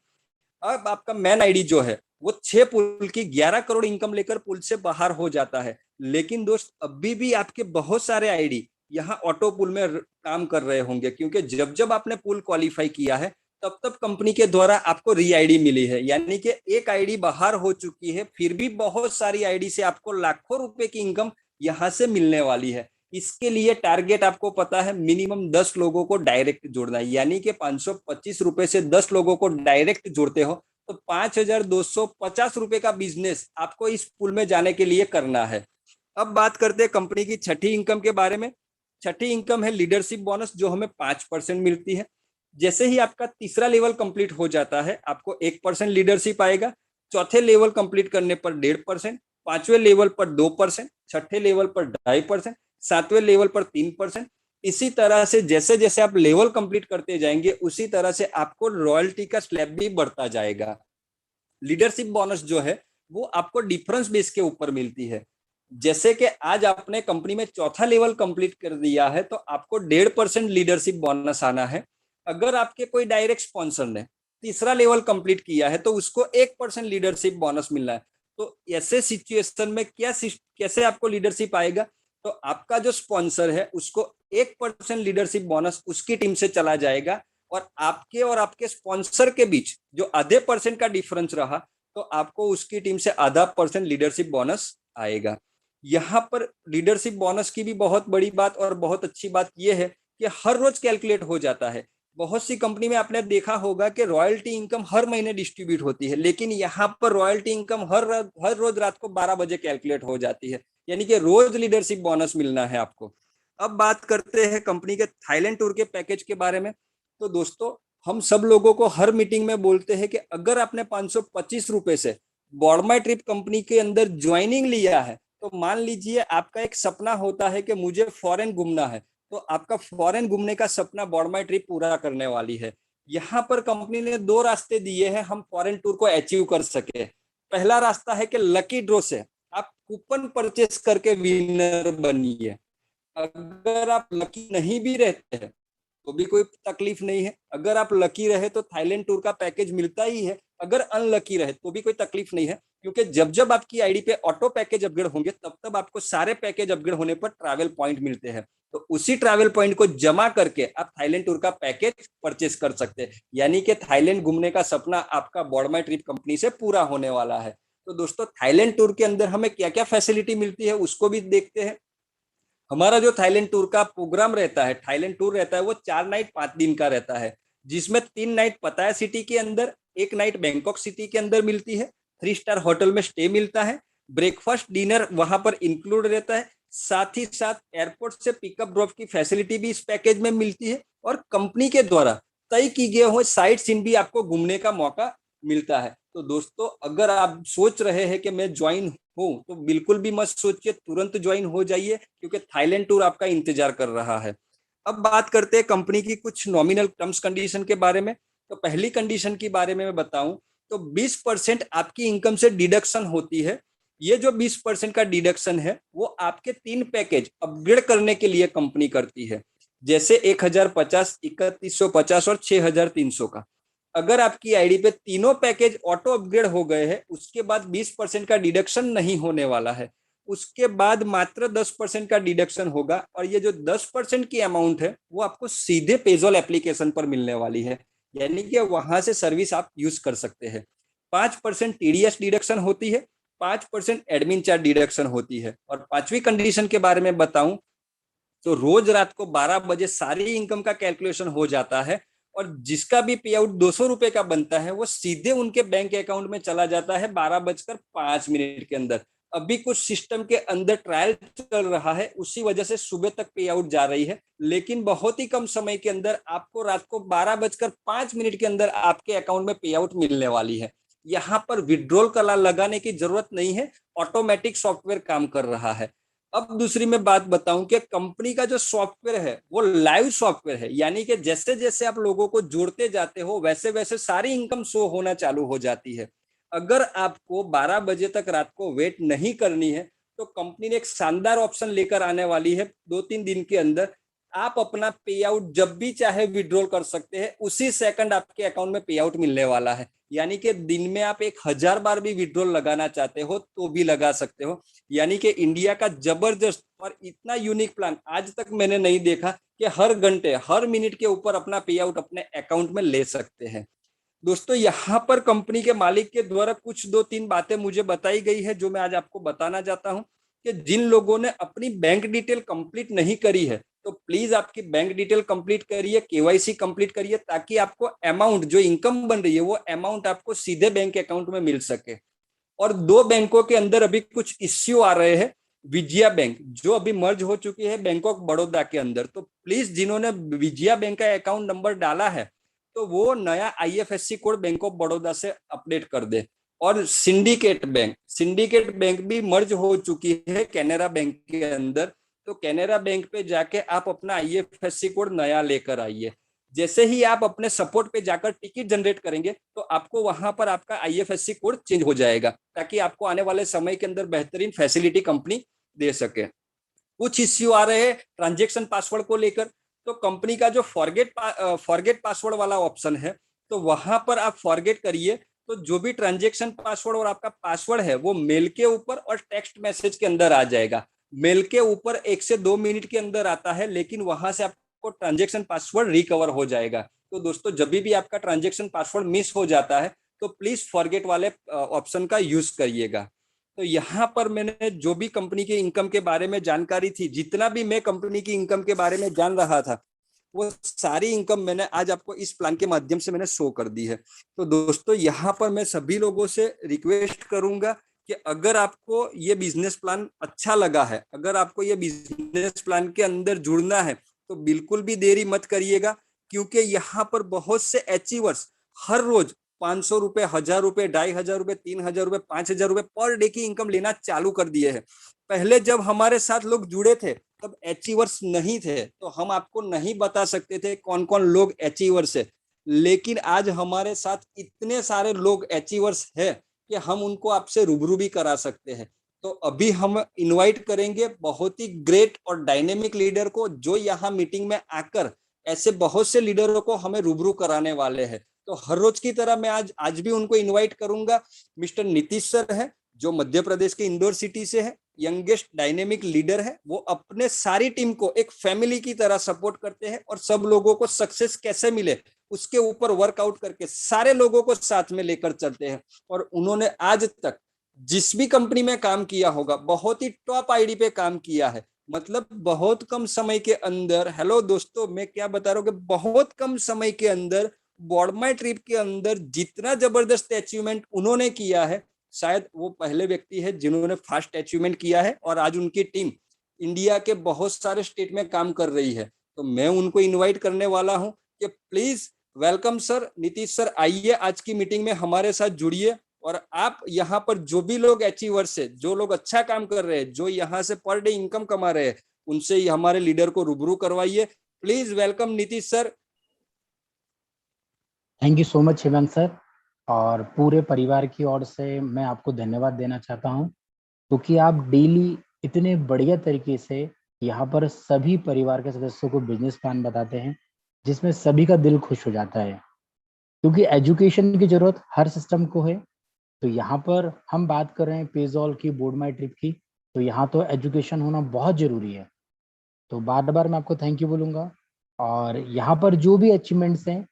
अब आपका मैन आईडी जो है वो 6 पुल की 11 करोड़ इनकम लेकर पुल से बाहर हो जाता है। लेकिन दोस्त अभी भी आपके बहुत सारे आईडी यहाँ ऑटो पुल में काम कर रहे होंगे, क्योंकि जब जब आपने पुल क्वालिफाई किया है तब तब कंपनी के द्वारा आपको री आईडी मिली है, यानी कि एक आईडी बाहर हो चुकी है, फिर भी बहुत सारी आईडी से आपको लाखों रुपए की इनकम यहाँ से मिलने वाली है। इसके लिए टारगेट आपको पता है, मिनिमम 10 लोगों को डायरेक्ट जोड़ना है, यानी कि 525 रुपए से 10 लोगों को डायरेक्ट जोड़ते हो तो 5,250 रुपए का बिजनेस आपको इस पुल में जाने के लिए करना है। अब बात करते हैं कंपनी की छठी इनकम के बारे में। छठी इनकम है लीडरशिप बोनस, जो हमें 5% मिलती है। जैसे ही आपका तीसरा लेवल कंप्लीट हो जाता है आपको 1% लीडरशिप आएगा। चौथे लेवल कंप्लीट करने पर 1.5%, पांचवें लेवल पर 2%, छठे लेवल पर 2.5%, सातवें लेवल पर 3%। इसी तरह से जैसे जैसे आप लेवल कंप्लीट करते जाएंगे उसी तरह से आपको रॉयल्टी का स्लैब भी बढ़ता जाएगा। लीडरशिप बोनस जो है वो आपको डिफरेंस बेस के ऊपर मिलती है। जैसे कि आज आपने कंपनी में चौथा लेवल कंप्लीट कर दिया है तो आपको 1.5% लीडरशिप बोनस आना है। अगर आपके कोई डायरेक्ट स्पॉन्सर ने तीसरा लेवल कंप्लीट किया है तो उसको 1% लीडरशिप बोनस मिलना है। तो ऐसे सिचुएशन में कैसे आपको लीडरशिप आएगा, तो आपका जो स्पॉन्सर है उसको 1% लीडरशिप बोनस उसकी टीम से चला जाएगा, और आपके स्पॉन्सर के बीच जो आधे परसेंट का डिफरेंस रहा तो आपको उसकी टीम से आधा परसेंट लीडरशिप बोनस आएगा। यहाँ पर लीडरशिप बोनस की भी बहुत बड़ी बात और बहुत अच्छी बात यह है कि हर रोज कैलकुलेट हो जाता है। बहुत सी कंपनी में आपने देखा होगा कि रॉयल्टी इनकम हर महीने डिस्ट्रीब्यूट होती है, लेकिन यहाँ पर रॉयल्टी इनकम हर रोज रात को 12 बजे कैलकुलेट हो जाती है, यानी कि रोज लीडरशिप बोनस मिलना है आपको। अब बात करते हैं कंपनी के थाईलैंड टूर के पैकेज के बारे में। तो दोस्तों, हम सब लोगों को हर मीटिंग में बोलते हैं कि अगर आपने 525 रुपए से बॉर्डमाई ट्रिप कंपनी के अंदर ज्वाइनिंग लिया है, तो मान लीजिए आपका एक सपना होता है कि मुझे फॉरेन घूमना है, तो आपका फॉरेन घूमने का सपना बॉर्डमाई ट्रिप पूरा करने वाली है। यहाँ पर कंपनी ने दो रास्ते दिए हैं हम फॉरेन टूर को अचीव कर सके। पहला रास्ता है कि लकी ड्रॉ से आप कूपन परचेस करके विनर बनिए। अगर आप लकी नहीं भी रहते हैं तो भी कोई तकलीफ नहीं है। अगर आप लकी रहे तो थाईलैंड टूर का पैकेज मिलता ही है, अगर अनलकी रहे तो भी कोई तकलीफ नहीं है, क्योंकि जब जब आपकी आईडी पे ऑटो पैकेज अपग्रेड होंगे तब तब आपको सारे पैकेज अपग्रेड होने पर ट्रैवल पॉइंट मिलते हैं। तो उसी ट्रैवल पॉइंट को जमा करके आप थाईलैंड टूर का पैकेज परचेस कर सकते हैं, यानी कि थाईलैंड घूमने का सपना आपका बॉर्डमाई ट्रिप कंपनी से पूरा होने वाला है। तो दोस्तों, थाईलैंड टूर के अंदर हमें क्या क्या फैसिलिटी मिलती है उसको भी देखते हैं। हमारा जो थाईलैंड टूर का प्रोग्राम रहता है, थाईलैंड टूर रहता है, वो 4 नाइट 5 दिन का रहता है, जिसमें 3 नाइट पताया सिटी के अंदर, एक नाइट बैंकॉक सिटी के अंदर मिलती है, 3 स्टार होटल में स्टे मिलता है, ब्रेकफास्ट डिनर वहां पर इंक्लूड रहता है, साथ ही साथ एयरपोर्ट से पिकअप ड्रॉप की फैसिलिटी भी इस पैकेज में मिलती है, और कंपनी के द्वारा तय की गए हुए साइट सीन भी आपको घूमने का मौका मिलता है। तो दोस्तों, अगर आप सोच रहे हैं कि मैं ज्वाइन हो तो बिल्कुल भी मत सोचिए, तुरंत ज्वाइन हो जाइए, क्योंकि थाईलैंड टूर आपका इंतजार कर रहा है। अब बात करते हैं कंपनी की कुछ नॉमिनल टर्म्स कंडीशन के बारे में। तो पहली कंडीशन के बारे में मैं बताऊं तो 20% आपकी इनकम से डिडक्शन होती है। ये जो 20% का डिडक्शन है वो आपके 3 पैकेज अपग्रेड करने के लिए कंपनी करती है, जैसे 1050, 3150 और 6300 का। अगर आपकी आईडी पे तीनों पैकेज ऑटो अपग्रेड हो गए हैं, उसके बाद 20% का डिडक्शन नहीं होने वाला है। उसके बाद मात्र 10% का डिडक्शन होगा, और ये जो 10% की अमाउंट है वो आपको सीधे पेजोल एप्लीकेशन पर मिलने वाली है, यानी कि वहां से सर्विस आप यूज कर सकते हैं। 5% टीडीएस डिडक्शन होती है, 5% एडमिन चार्ज डिडक्शन होती है। और पांचवी कंडीशन के बारे में बताऊं तो रोज रात को 12 बजे सारी इनकम का कैलकुलेशन हो जाता है, और जिसका भी पे आउट 200 रुपए का बनता है वो सीधे उनके बैंक अकाउंट में चला जाता है 12:05 के अंदर। अभी कुछ सिस्टम के अंदर ट्रायल चल रहा है, उसी वजह से सुबह तक पे आउट जा रही है, लेकिन बहुत ही कम समय के अंदर आपको रात को 12:05 के अंदर आपके अकाउंट में पे आउट मिलने वाली है। यहाँ पर विड्रॉल का लगाने की जरूरत नहीं है, ऑटोमेटिक सॉफ्टवेयर काम कर रहा है। अब दूसरी मैं बात बताऊं कि कंपनी का जो सॉफ्टवेयर है वो लाइव सॉफ्टवेयर है, यानी कि जैसे जैसे आप लोगों को जोड़ते जाते हो वैसे वैसे सारी इनकम शो होना चालू हो जाती है। अगर आपको 12 बजे तक रात को वेट नहीं करनी है तो कंपनी ने एक शानदार ऑप्शन लेकर आने वाली है। 2-3 दिन के अंदर आप अपना पे आउट जब भी चाहे विड्रॉल कर सकते हैं, उसी सेकंड आपके अकाउंट में पे आउट मिलने वाला है। यानी कि दिन में आप 1000 बार भी विड्रॉल लगाना चाहते हो तो भी लगा सकते हो। यानी कि इंडिया का जबरदस्त और इतना यूनिक प्लान आज तक मैंने नहीं देखा कि हर घंटे हर मिनट के ऊपर अपना पे आउट अपने अकाउंट में ले सकते हैं। दोस्तों, यहाँ पर कंपनी के मालिक के द्वारा कुछ 2-3 बातें मुझे बताई गई है जो मैं आज आपको बताना चाहता हूँ कि जिन लोगों ने अपनी बैंक डिटेल कंप्लीट नहीं करी है तो प्लीज आपकी बैंक डिटेल कंप्लीट करिए, केवाईसी कंप्लीट करिए, ताकि आपको अमाउंट जो इनकम बन रही है वो अमाउंट आपको सीधे बैंक अकाउंट में मिल सके। और दो बैंकों के अंदर अभी कुछ इश्यू आ रहे हैं। विजया बैंक जो अभी मर्ज हो चुकी है बैंक ऑफ बड़ौदा के अंदर, तो प्लीज जिन्होंने विजया बैंक का अकाउंट नंबर डाला है तो वो नया IFSC code bank of Baroda से अपडेट कर दे। और सिंडिकेट बैंक भी मर्ज हो चुकी है कैनरा बैंक के अंदर, तो कैनरा बैंक पे जाके आप अपना आईएफएससी कोड नया लेकर आइए। जैसे ही आप अपने सपोर्ट पे जाकर टिकट जनरेट करेंगे तो आपको वहां पर आपका आईएफएससी कोड चेंज हो जाएगा, ताकि आपको आने वाले समय के अंदर बेहतरीन फैसिलिटी कंपनी दे सके। कुछ इश्यू आ रहे हैं ट्रांजेक्शन पासवर्ड को लेकर, तो कंपनी का जो फॉरगेट पासवर्ड वाला ऑप्शन है, तो वहां पर आप फॉरगेट करिए, तो जो भी ट्रांजेक्शन पासवर्ड और आपका पासवर्ड है वो मेल के ऊपर और टेक्स्ट मैसेज के अंदर आ जाएगा। मेल के ऊपर 1 से 2 मिनट के अंदर आता है, लेकिन वहां से आपको ट्रांजेक्शन पासवर्ड रिकवर हो जाएगा। तो दोस्तों, जब भी आपका ट्रांजेक्शन पासवर्ड मिस हो जाता है तो प्लीज फॉरगेट वाले ऑप्शन का यूज करिएगा। तो यहाँ पर मैंने जो भी कंपनी के इनकम के बारे में जानकारी थी, जितना भी मैं कंपनी की इनकम के बारे में जान रहा था, वो सारी इनकम मैंने आज आपको इस प्लान के माध्यम से मैंने शो कर दी है। तो दोस्तों, यहाँ पर मैं सभी लोगों से रिक्वेस्ट करूंगा कि अगर आपको ये बिजनेस प्लान अच्छा लगा है, अगर आपको ये बिजनेस प्लान के अंदर जुड़ना है, तो बिल्कुल भी देरी मत करिएगा, क्योंकि यहाँ पर बहुत से अचीवर्स हर रोज 500 रुपए, 1000 रुपए, 2500 रुपए, 3000 रुपए, 5000 रुपए पर डे की इनकम लेना चालू कर दिए हैं। पहले जब हमारे साथ लोग जुड़े थे तब अचीवर्स नहीं थे, तो हम आपको नहीं बता सकते थे कौन कौन लोग अचीवर्स है। लेकिन आज हमारे साथ इतने सारे लोग अचीवर्स है कि हम उनको आपसे रूबरू भी करा सकते हैं। तो अभी हम इनवाइट करेंगे बहुत ही ग्रेट और डायनेमिक लीडर को, जो यहाँ मीटिंग में आकर ऐसे बहुत से लीडरों को हमें रूबरू कराने वाले हैं। तो हर रोज की तरह मैं आज भी उनको इनवाइट करूंगा। मिस्टर नीतीश सर है, जो मध्य प्रदेश के इंदौर सिटी से है, यंगेस्ट डायनेमिक लीडर है। वो अपने सारी टीम को एक फैमिली की तरह सपोर्ट करते हैं और सब लोगों को सक्सेस कैसे मिले उसके ऊपर वर्कआउट करके सारे लोगों को साथ में लेकर चलते हैं। और उन्होंने आज तक जिस भी कंपनी में काम किया होगा, बहुत ही टॉप आईडी पे काम किया है। मतलब बहुत कम समय के अंदर, हेलो दोस्तों, मैं क्या बता रहा हूँ कि बहुत कम समय के अंदर बोर्ड माई ट्रिप के अंदर जितना जबरदस्त अचीवमेंट उन्होंने किया है, शायद वो पहले व्यक्ति है जिन्होंने फास्ट अचीवमेंट किया है। और आज उनकी टीम इंडिया के बहुत सारे स्टेट में काम कर रही है। तो मैं उनको इनवाइट करने वाला हूं कि please welcome sir, Nitish sir, आइए आज की मीटिंग में हमारे साथ जुड़िए। और आप यहाँ पर जो भी लोग अचीवर्स है, जो लोग अच्छा काम कर रहे हैं, जो यहाँ से पर डे इनकम कमा रहे हैं, उनसे ही हमारे लीडर को रूबरू करवाइए। Please welcome Nitish sir. Thank you so much Hemant sir, और पूरे परिवार की ओर से मैं आपको धन्यवाद देना चाहता हूं, क्योंकि आप डेली इतने बढ़िया तरीके से यहाँ पर सभी परिवार के सदस्यों को बिजनेस प्लान बताते हैं, जिसमें सभी का दिल खुश हो जाता है। क्योंकि एजुकेशन की जरूरत हर सिस्टम को है। तो यहाँ पर हम बात कर रहे हैं पेजॉल की, बोर्ड माई ट्रिप की, तो यहाँ तो एजुकेशन होना बहुत जरूरी है। तो बार बार मैं आपको थैंक यू बोलूंगा। और यहाँ पर जो भी अचीवमेंट्स हैं,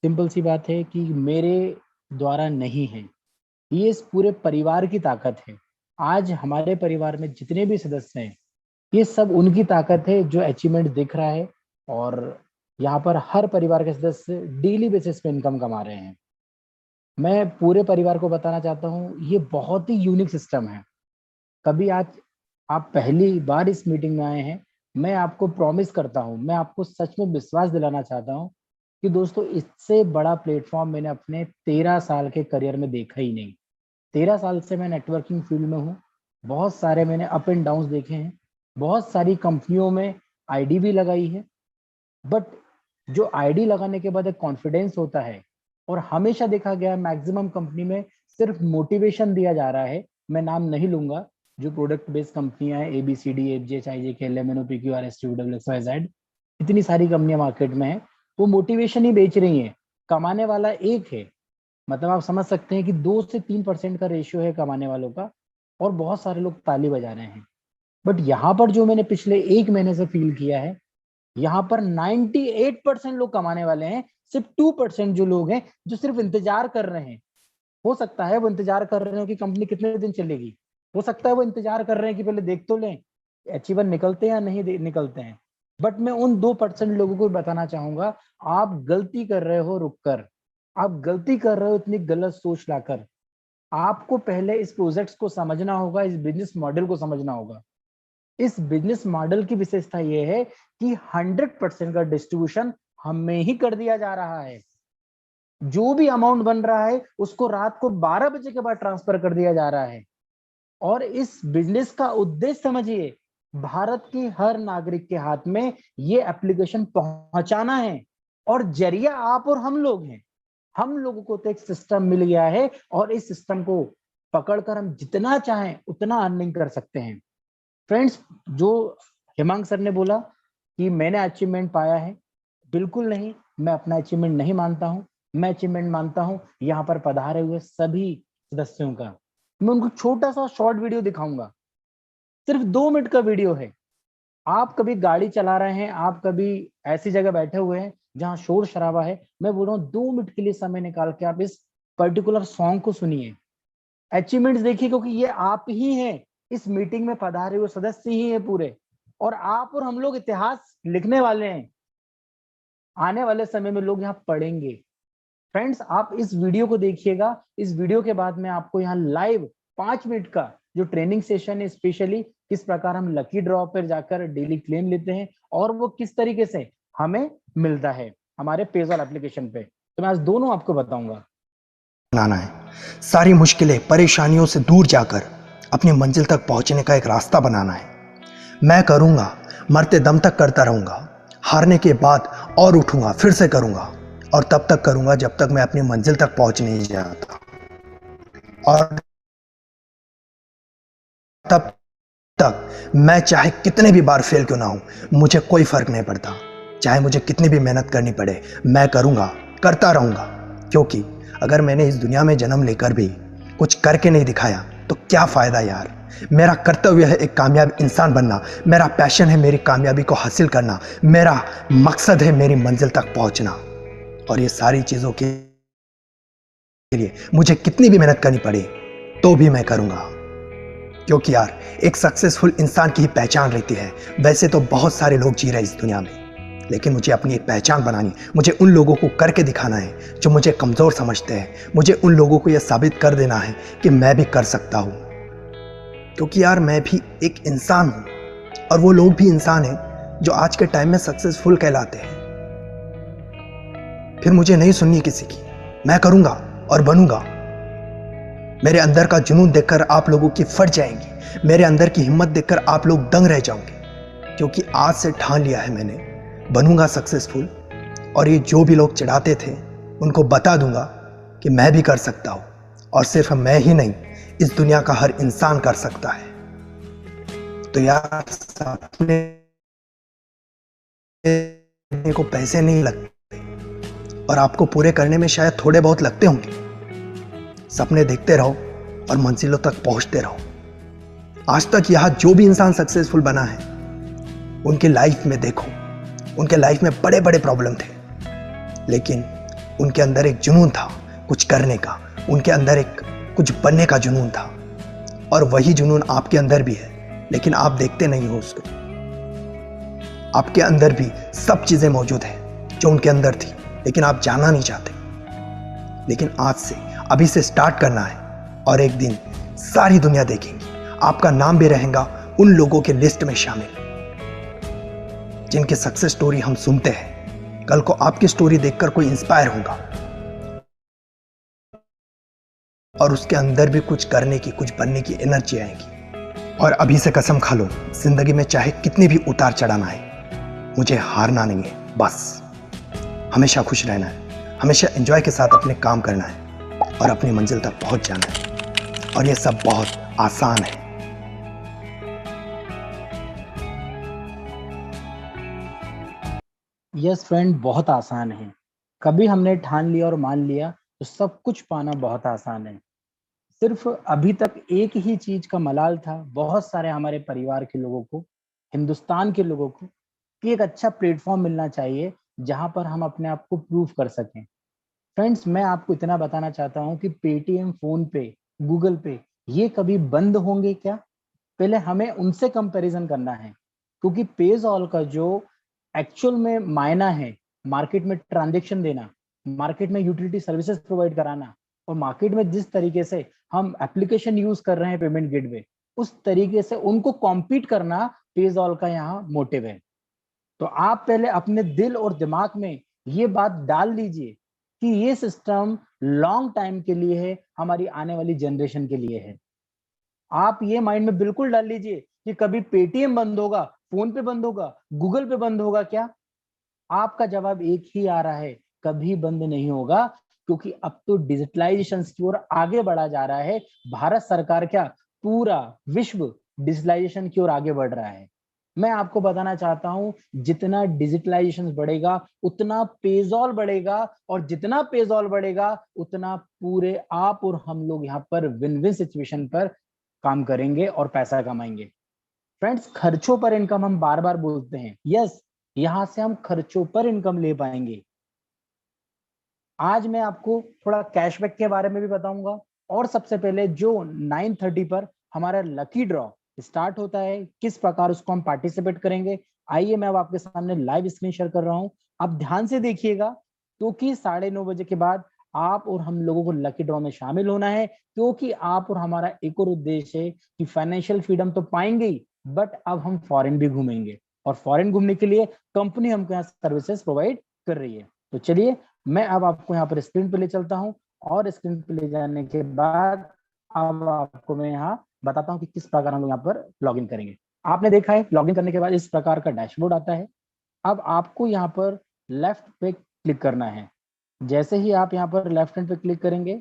सिंपल सी बात है कि मेरे द्वारा नहीं है, ये इस पूरे परिवार की ताकत है। आज हमारे परिवार में जितने भी सदस्य हैं, ये सब उनकी ताकत है जो अचीवमेंट दिख रहा है। और यहाँ पर हर परिवार के सदस्य डेली बेसिस पे इनकम कमा रहे हैं। मैं पूरे परिवार को बताना चाहता हूँ, ये बहुत ही यूनिक सिस्टम है। कभी आज आप पहली बार इस मीटिंग में आए हैं, मैं आपको प्रॉमिस करता हूँ, मैं आपको सच में विश्वास दिलाना चाहता हूँ कि दोस्तों, इससे बड़ा प्लेटफॉर्म मैंने अपने 13 साल के करियर में देखा ही नहीं। 13 साल से मैं नेटवर्किंग फील्ड में हूँ। बहुत सारे मैंने अप एंड डाउन देखे हैं, बहुत सारी कंपनियों में आईडी भी लगाई है। बट जो आईडी लगाने के बाद एक कॉन्फिडेंस होता है, और हमेशा देखा गया मैक्सिमम कंपनी में सिर्फ मोटिवेशन दिया जा रहा है। मैं नाम नहीं लूंगा, जो प्रोडक्ट बेस्ड कंपनियां हैं, ABCD, FJ, IJK, LMNO, PQR, STW, XYZ, इतनी सारी कंपनियां मार्केट में है, वो मोटिवेशन ही बेच रही हैं। कमाने वाला एक है, मतलब आप समझ सकते हैं कि 2 से 3% का रेशियो है कमाने वालों का, और बहुत सारे लोग ताली बजा रहे हैं। बट यहाँ पर जो मैंने पिछले 1 महीने से फील किया है, यहाँ पर 98% लोग कमाने वाले हैं। सिर्फ 2% जो लोग हैं जो सिर्फ इंतजार कर रहे हैं। हो सकता है वो इंतजार कर रहे हो कि कंपनी कितने दिन चलेगी, हो सकता है वो इंतजार कर रहे हैं कि पहले देख तो लें अचीवर निकलते हैं या नहीं निकलते हैं। बट मैं उन 2% लोगों को बताना चाहूंगा, आप गलती कर रहे हो रुककर, आप गलती कर रहे हो इतनी गलत सोच लाकर। आपको पहले इस प्रोजेक्ट्स को समझना होगा, इस बिजनेस मॉडल को समझना होगा। इस बिजनेस मॉडल की विशेषता यह है कि 100% का डिस्ट्रीब्यूशन हमें ही कर दिया जा रहा है। जो भी अमाउंट बन रहा है उसको रात को 12 बजे के बाद ट्रांसफर कर दिया जा रहा है। और इस बिजनेस का उद्देश्य समझिए, भारत के हर नागरिक के हाथ में ये एप्लीकेशन पहुंचाना है, और जरिया आप और हम लोग हैं। हम लोगों को तो एक सिस्टम मिल गया है, और इस सिस्टम को पकड़कर हम जितना चाहें उतना अर्निंग कर सकते हैं। फ्रेंड्स, जो हेमांग सर ने बोला कि मैंने अचीवमेंट पाया है, बिल्कुल नहीं, मैं अपना अचीवमेंट नहीं मानता हूं। मैं अचीवमेंट मानता हूं यहाँ पर पधारे हुए सभी सदस्यों का। मैं उनको छोटा सा शॉर्ट वीडियो दिखाऊंगा, सिर्फ 2 मिनट का वीडियो है। आप कभी गाड़ी चला रहे हैं, आप कभी ऐसी जगह बैठे हुए हैं जहां शोर शराबा है, मैं बोल रहा हूँ 2 मिनट के लिए समय निकाल के आप इस पर्टिकुलर सॉन्ग को सुनिए, अचीवमेंट्स देखिए, क्योंकि ये आप ही हैं, इस मीटिंग में पधारे हुए सदस्य ही हैं पूरे, और आप और हम लोग इतिहास लिखने वाले हैं। आने वाले समय में लोग यहाँ पढ़ेंगे। फ्रेंड्स, आप इस वीडियो को देखिएगा। इस वीडियो के बाद में आपको यहाँ लाइव 5 मिनट का जो ट्रेनिंग सेशन है, स्पेशली किस प्रकार हम लकी ड्रॉ पर जाकर डेली क्लेम लेते हैं और वो किस तरीके से हमें मिलता है हमारे पेज़ॉल एप्लीकेशन पे, तो मैं आज दोनों आपको बताऊंगा। बनाना है, सारी मुश्किलें परेशानियों से दूर जाकर अपनी मंजिल तक पहुंचने का एक रास्ता बनाना है। मैं करूंगा, मरते दम तक करता रहूंगा, हारने के बाद और उठूंगा, फिर से करूंगा, और तब तक करूंगा जब तक मैं अपनी मंजिल तक पहुंच नहीं जाता। और तब तक मैं चाहे कितने भी बार फेल क्यों ना हूं, मुझे कोई फर्क नहीं पड़ता। चाहे मुझे कितनी भी मेहनत करनी पड़े, मैं करूंगा, करता रहूंगा। क्योंकि अगर मैंने इस दुनिया में जन्म लेकर भी कुछ करके नहीं दिखाया तो क्या फायदा यार। मेरा कर्तव्य है एक कामयाब इंसान बनना, मेरा पैशन है मेरी कामयाबी को हासिल करना, मेरा मकसद है मेरी मंजिल तक पहुंचना। और ये सारी चीजों के लिए मुझे कितनी भी मेहनत करनी पड़े तो भी मैं करूंगा। क्योंकि यार, एक सक्सेसफुल इंसान की ही पहचान रहती है। वैसे तो बहुत सारे लोग जी रहे इस दुनिया में, लेकिन मुझे अपनी एक पहचान बनानी, मुझे उन लोगों को करके दिखाना है जो मुझे कमज़ोर समझते हैं। मुझे उन लोगों को यह साबित कर देना है कि मैं भी कर सकता हूँ। क्योंकि यार, मैं भी एक इंसान हूँ और वो लोग भी इंसान हैं जो आज के टाइम में सक्सेसफुल कहलाते हैं। फिर मुझे नहीं सुननी किसी की, मैं करूँगा और बनूंगा। मेरे अंदर का जुनून देखकर आप लोगों की फट जाएंगी, मेरे अंदर की हिम्मत देखकर आप लोग दंग रह जाओगे। क्योंकि आज से ठान लिया है मैंने, बनूंगा सक्सेसफुल। और ये जो भी लोग चिढ़ाते थे उनको बता दूंगा कि मैं भी कर सकता हूँ, और सिर्फ मैं ही नहीं, इस दुनिया का हर इंसान कर सकता है। तो यार, सपने को पैसे नहीं लगते, और आपको पूरे करने में शायद थोड़े बहुत लगते होंगे। सपने देखते रहो और मंजिलों तक पहुंचते रहो। आज तक यहां जो भी इंसान सक्सेसफुल बना है, उनकी लाइफ में देखो, उनके लाइफ में बड़े बड़े प्रॉब्लम थे, लेकिन उनके अंदर एक जुनून था कुछ करने का, उनके अंदर एक कुछ बनने का जुनून था। और वही जुनून आपके अंदर भी है, लेकिन आप देखते नहीं हो उसको। आपके अंदर भी सब चीजें मौजूद हैं जो उनके अंदर थी, लेकिन आप जानना नहीं चाहते। लेकिन आज से, अभी से स्टार्ट करना है, और एक दिन सारी दुनिया देखेंगी, आपका नाम भी रहेगा उन लोगों के लिस्ट में शामिल जिनकी सक्सेस स्टोरी हम सुनते हैं। कल को आपकी स्टोरी देखकर कोई इंस्पायर होगा और उसके अंदर भी कुछ करने की, कुछ बनने की एनर्जी आएगी। और अभी से कसम खा लो, जिंदगी में चाहे कितने भी उतार चढ़ाना है, मुझे हारना नहीं है। बस हमेशा खुश रहना है, हमेशा एंजॉय के साथ अपने काम करना है और अपनी मंजिल तक पहुंच जाना है। और ये सब बहुत आसान है। यस फ्रेंड, बहुत आसान है। कभी हमने ठान लिया और मान लिया तो सब कुछ पाना बहुत आसान है। सिर्फ अभी तक एक ही चीज का मलाल था बहुत सारे हमारे परिवार के लोगों को, हिंदुस्तान के लोगों को, कि एक अच्छा प्लेटफॉर्म मिलना चाहिए जहां पर हम अपने आप को प्रूव कर सकें। फ्रेंड्स, मैं आपको इतना बताना चाहता हूं कि पेटीएम, फोन पे, गूगल पे ये कभी बंद होंगे क्या? पहले हमें उनसे कंपैरिजन करना है, क्योंकि पेज़ॉल का जो एक्चुअल में मायना है, मार्केट में ट्रांजैक्शन देना, मार्केट में यूटिलिटी सर्विसेज प्रोवाइड कराना, और मार्केट में जिस तरीके से हम एप्लीकेशन यूज कर रहे हैं पेमेंट गेटवे, उस तरीके से उनको कॉम्पीट करना पेज़ॉल का यहाँ मोटिव है। तो आप पहले अपने दिल और दिमाग में ये बात डाल दीजिए कि ये सिस्टम लॉन्ग टाइम के लिए है, हमारी आने वाली जनरेशन के लिए है। आप ये माइंड में बिल्कुल डाल लीजिए कि कभी पेटीएम बंद होगा, फोन पे बंद होगा, गूगल पे बंद होगा क्या? आपका जवाब एक ही आ रहा है, कभी बंद नहीं होगा। क्योंकि अब तो डिजिटलाइजेशन की ओर आगे बढ़ा जा रहा है। भारत सरकार क्या, पूरा विश्व डिजिटलाइजेशन की ओर आगे बढ़ रहा है। मैं आपको बताना चाहता हूं, जितना डिजिटलाइजेशन बढ़ेगा उतना पेजॉल बढ़ेगा, और जितना पेजॉल बढ़ेगा उतना पूरे आप और हम लोग यहाँ पर विन विन सिचुएशन पर काम करेंगे और पैसा कमाएंगे। फ्रेंड्स, खर्चों पर इनकम हम बार बार बोलते हैं, यस, यहां से हम खर्चों पर इनकम ले पाएंगे। आज मैं आपको थोड़ा कैशबैक के बारे में भी बताऊंगा, और सबसे पहले जो 9:30 पर हमारा लकी ड्रॉ स्टार्ट होता है, किस प्रकार उसको हम पार्टिसिपेट करेंगे, आइए मैं अब आपके सामने लाइव स्क्रीन शेयर कर रहा हूं। आप ध्यान से देखिएगा, क्योंकि 9:30 बजे के बाद आप और हम लोगों को लकी ड्रॉ में शामिल होना है, क्योंकि आप और हमारा एक और उद्देश्य है कि फाइनेंशियल फ्रीडम तो पाएंगे ही, बट अब हम फॉरेन भी घूमेंगे, और फॉरेन घूमने के लिए कंपनी हमको यहाँ सर्विसेज प्रोवाइड कर रही है। तो चलिए मैं अब आपको यहाँ पर स्क्रीन पे ले चलता हूँ, और स्क्रीन पे ले जाने के बाद अब आपको मैं यहाँ बताता हूँ कि किस प्रकार हम लोग यहाँ पर लॉगिन करेंगे। आपने देखा है लॉगिन करने के बाद इस प्रकार का डैशबोर्ड आता है। अब आपको यहाँ पर लेफ्ट पे क्लिक करना है। जैसे ही आप यहाँ पर लेफ्ट हैंड पे क्लिक करेंगे,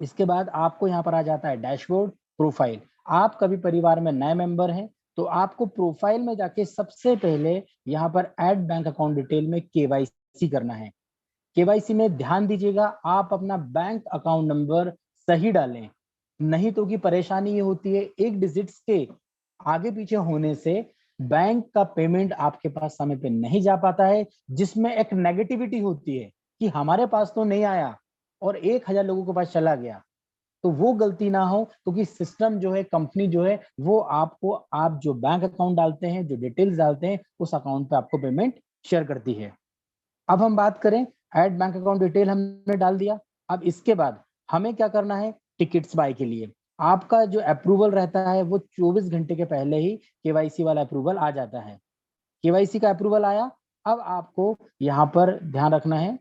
इसके बाद आपको यहाँ पर आ जाता है डैशबोर्ड, प्रोफाइल। आप कभी परिवार में नए मेंबर हैं तो आपको प्रोफाइल में जाके सबसे पहले यहाँ पर ऐड बैंक अकाउंट डिटेल में केवाईसी करना है। केवाईसी में ध्यान दीजिएगा, आप अपना बैंक अकाउंट नंबर सही डालें, नहीं तो की परेशानी ये होती है एक डिजिट्स के आगे पीछे होने से बैंक का पेमेंट आपके पास समय पे नहीं जा पाता है, जिसमें एक नेगेटिविटी होती है कि हमारे पास तो नहीं आया और 1000 लोगों के पास चला गया। तो वो गलती ना हो, क्योंकि सिस्टम जो है, कंपनी जो है, वो आपको, आप जो बैंक अकाउंट डालते हैं, जो डिटेल्स डालते हैं, उस अकाउंट पे आपको पेमेंट शेयर करती है। अब हम बात करें, ऐड बैंक अकाउंट डिटेल हमने डाल दिया। अब इसके बाद हमें क्या करना है, टिकट्स बाय के लिए आपका जो अप्रूवल रहता है वो 24 घंटे के पहले ही केवाईसी वाला अप्रूवल आ जाता है। केवाईसी का अप्रूवल आया, अब आपको यहाँ पर ध्यान रखना है,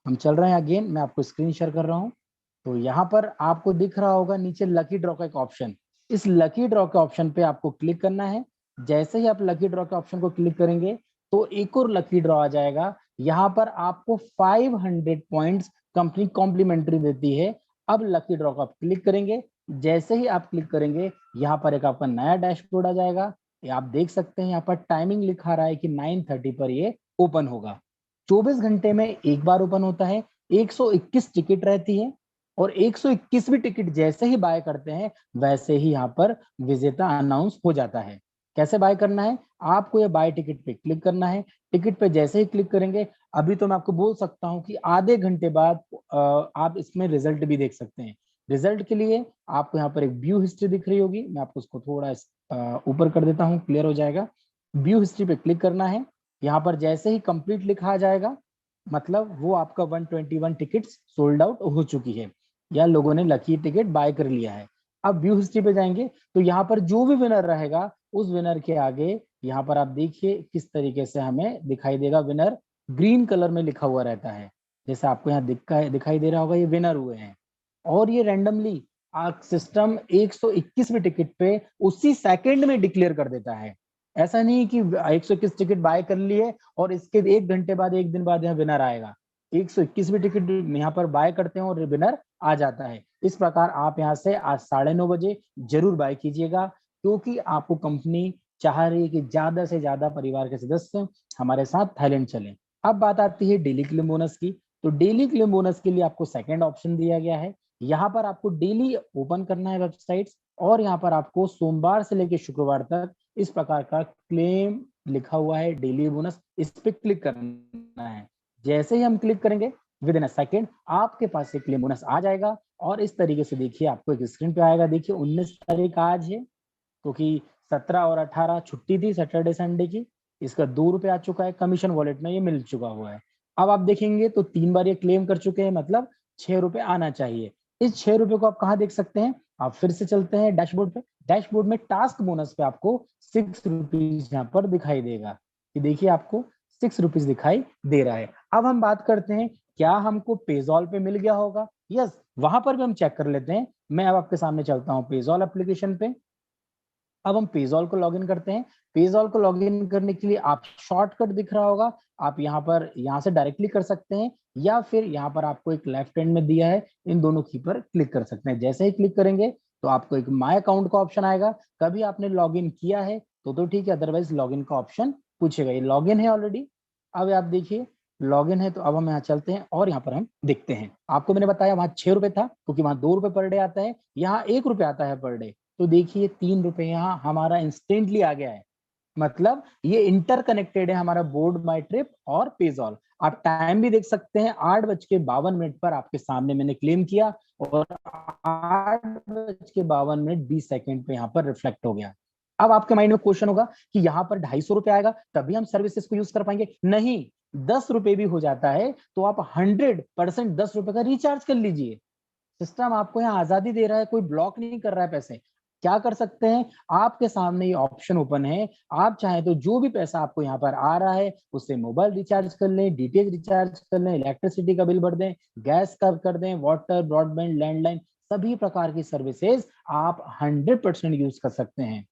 हम चल रहे हैं अगेन, मैं आपको स्क्रीन शेयर कर रहा हूँ। तो यहाँ पर आपको दिख रहा होगा नीचे लकी ड्रॉ का एक ऑप्शन, इस लकी ड्रॉ के ऑप्शन पे आपको क्लिक करना है। जैसे ही आप लकी ड्रॉ के ऑप्शन को क्लिक करेंगे तो एक और लकी ड्रॉ आ जाएगा। यहाँ पर आपको 500 पॉइंट्स कंपनी कॉम्प्लीमेंट्री देती है। अब लकी ड्रॉ को आप क्लिक करेंगे, जैसे ही आप क्लिक करेंगे यहाँ पर एक आपका नया डैशबोर्ड आ जाएगा। ये आप देख सकते हैं यहाँ पर टाइमिंग लिखा रहा है कि 9:30 पर ये ओपन होगा। 24 घंटे में एक बार ओपन होता है, 121 टिकट रहती है, और 121वीं टिकट जैसे ही बाय करते हैं वैसे ही यहाँ पर विजेता अनाउंस हो जाता है। कैसे बाय करना है, आपको ये बाय टिकट पे क्लिक करना है। टिकट पे जैसे ही क्लिक करेंगे, अभी तो मैं आपको बोल सकता हूँ कि आधे घंटे बाद आप इसमें रिजल्ट भी देख सकते हैं। रिजल्ट के लिए आपको यहाँ पर एक व्यू हिस्ट्री दिख रही होगी, मैं आपको उसको थोड़ा ऊपर कर देता हूँ, क्लियर हो जाएगा। व्यू हिस्ट्री पे क्लिक करना है। यहाँ पर जैसे ही कंप्लीट लिखा आ जाएगा, मतलब वो आपका 121 टिकट्स सोल्ड आउट हो चुकी है, या लोगों ने लकी टिकट बाय कर लिया है। अब व्यू हिस्ट्री पे जाएंगे तो यहाँ पर जो भी विनर रहेगा उस विनर के आगे यहाँ पर आप देखिए किस तरीके से हमें दिखाई देगा, विनर ग्रीन कलर में लिखा हुआ रहता है, जैसे आपको यहाँ दिखाई दे रहा होगा, ये विनर हुए हैं। और ये रैंडमली सिस्टम 121वें टिकट पे उसी सेकंड में डिक्लेयर कर देता है। ऐसा नहीं कि 121 टिकट बाय कर लिए और इसके 1 घंटे बाद, 1 दिन बाद यहाँ विनर आएगा। 121वीं टिकट यहाँ पर बाय करते हैं और विनर आ जाता है। इस प्रकार आप यहाँ से आज 9:30 बजे जरूर बाय कीजिएगा, क्योंकि आपको कंपनी चाह रही है कि ज्यादा से ज्यादा परिवार के सदस्य हमारे साथ थाईलैंड चलें। अब बात आती है डेली क्लेम बोनस की। तो डेली क्लेम बोनस के लिए आपको सेकंड ऑप्शन दिया गया है। यहाँ पर आपको डेली ओपन करना है वेबसाइट्स, और यहाँ पर आपको सोमवार से लेकर शुक्रवार तक इस प्रकार का क्लेम लिखा हुआ है डेली बोनस, इस पे क्लिक करना है। जैसे ही हम क्लिक करेंगे विद इन अ सेकेंड आपके पास एक क्लेम बोनस आ जाएगा। और इस तरीके से देखिए आपको एक स्क्रीन पे आएगा, देखिए 19 तारीख आज है, क्योंकि 17 और 18 छुट्टी थी सैटरडे संडे की। इसका 2 रुपये आ चुका है, कमीशन वॉलेट में ये मिल चुका हुआ है। अब आप देखेंगे तो 3 बार ये क्लेम कर चुके हैं, मतलब 6 रुपये आना चाहिए। इस 6 रुपये को आप कहाँ देख सकते हैं, आप फिर से चलते हैं डैशबोर्ड पे। डैशबोर्ड में टास्क बोनस पे आपको 6 रुपीज यहाँ पर दिखाई देगा, कि देखिए आपको 6 रुपीज दिखाई दे रहा है। अब हम बात करते हैं क्या हमको पेजॉल पे मिल गया होगा। यस, वहां पर भी हम चेक कर लेते हैं। मैं अब आपके सामने चलता हूँ पेजॉल एप्लीकेशन पे। अब हम पेजॉल को लॉगिन करते हैं। पेजॉल को लॉगिन करने के लिए आप शॉर्टकट दिख रहा होगा, आप यहाँ से डायरेक्टली कर सकते हैं, या फिर यहाँ पर आपको एक लेफ्ट हैंड में दिया है, इन दोनों की पर क्लिक कर सकते हैं। जैसे ही क्लिक करेंगे तो आपको एक माय अकाउंट का ऑप्शन आएगा। कभी आपने लॉगिन किया है तो ठीक है, अदरवाइज लॉगिन का ऑप्शन पूछेगा। ये लॉगिन है ऑलरेडी। अब आप देखिए लॉगिन है, तो अब हम यहाँ चलते हैं और यहाँ पर हम देखते हैं। आपको मैंने बताया वहां 6 रुपए था, क्योंकि वहां 2 रुपए पर डे आता है, यहाँ 1 रुपए आता है पर डे। तो देखिए 3 रुपए यहाँ हमारा इंस्टेंटली आ गया है। मतलब ये इंटरकनेक्टेड है हमारा बोर्ड माई ट्रिप और पेजॉल। आप टाइम भी देख सकते हैं, 8:52 पर आपके सामने मैंने क्लेम किया और 8:52 पे यहाँ पर रिफ्लेक्ट हो गया। अब आपके माइंड में क्वेश्चन होगा कि यहाँ पर 250 रुपए आएगा तभी हम सर्विसेज को यूज कर पाएंगे। नहीं, 10 रुपए भी हो जाता है तो आप 100% 10 रुपए का रिचार्ज कर लीजिए। सिस्टम आपको यहाँ आजादी दे रहा है, कोई ब्लॉक नहीं कर रहा है पैसे। क्या कर सकते हैं, आपके सामने ये ऑप्शन ओपन है। आप चाहें तो जो भी पैसा आपको यहाँ पर आ रहा है उससे मोबाइल रिचार्ज कर लें, डीटीएच रिचार्ज कर लें, इलेक्ट्रिसिटी का बिल भर दें, गैस का कर दें, वाटर, ब्रॉडबैंड, लैंडलाइन, सभी प्रकार की सर्विसेज आप 100% यूज कर सकते हैं।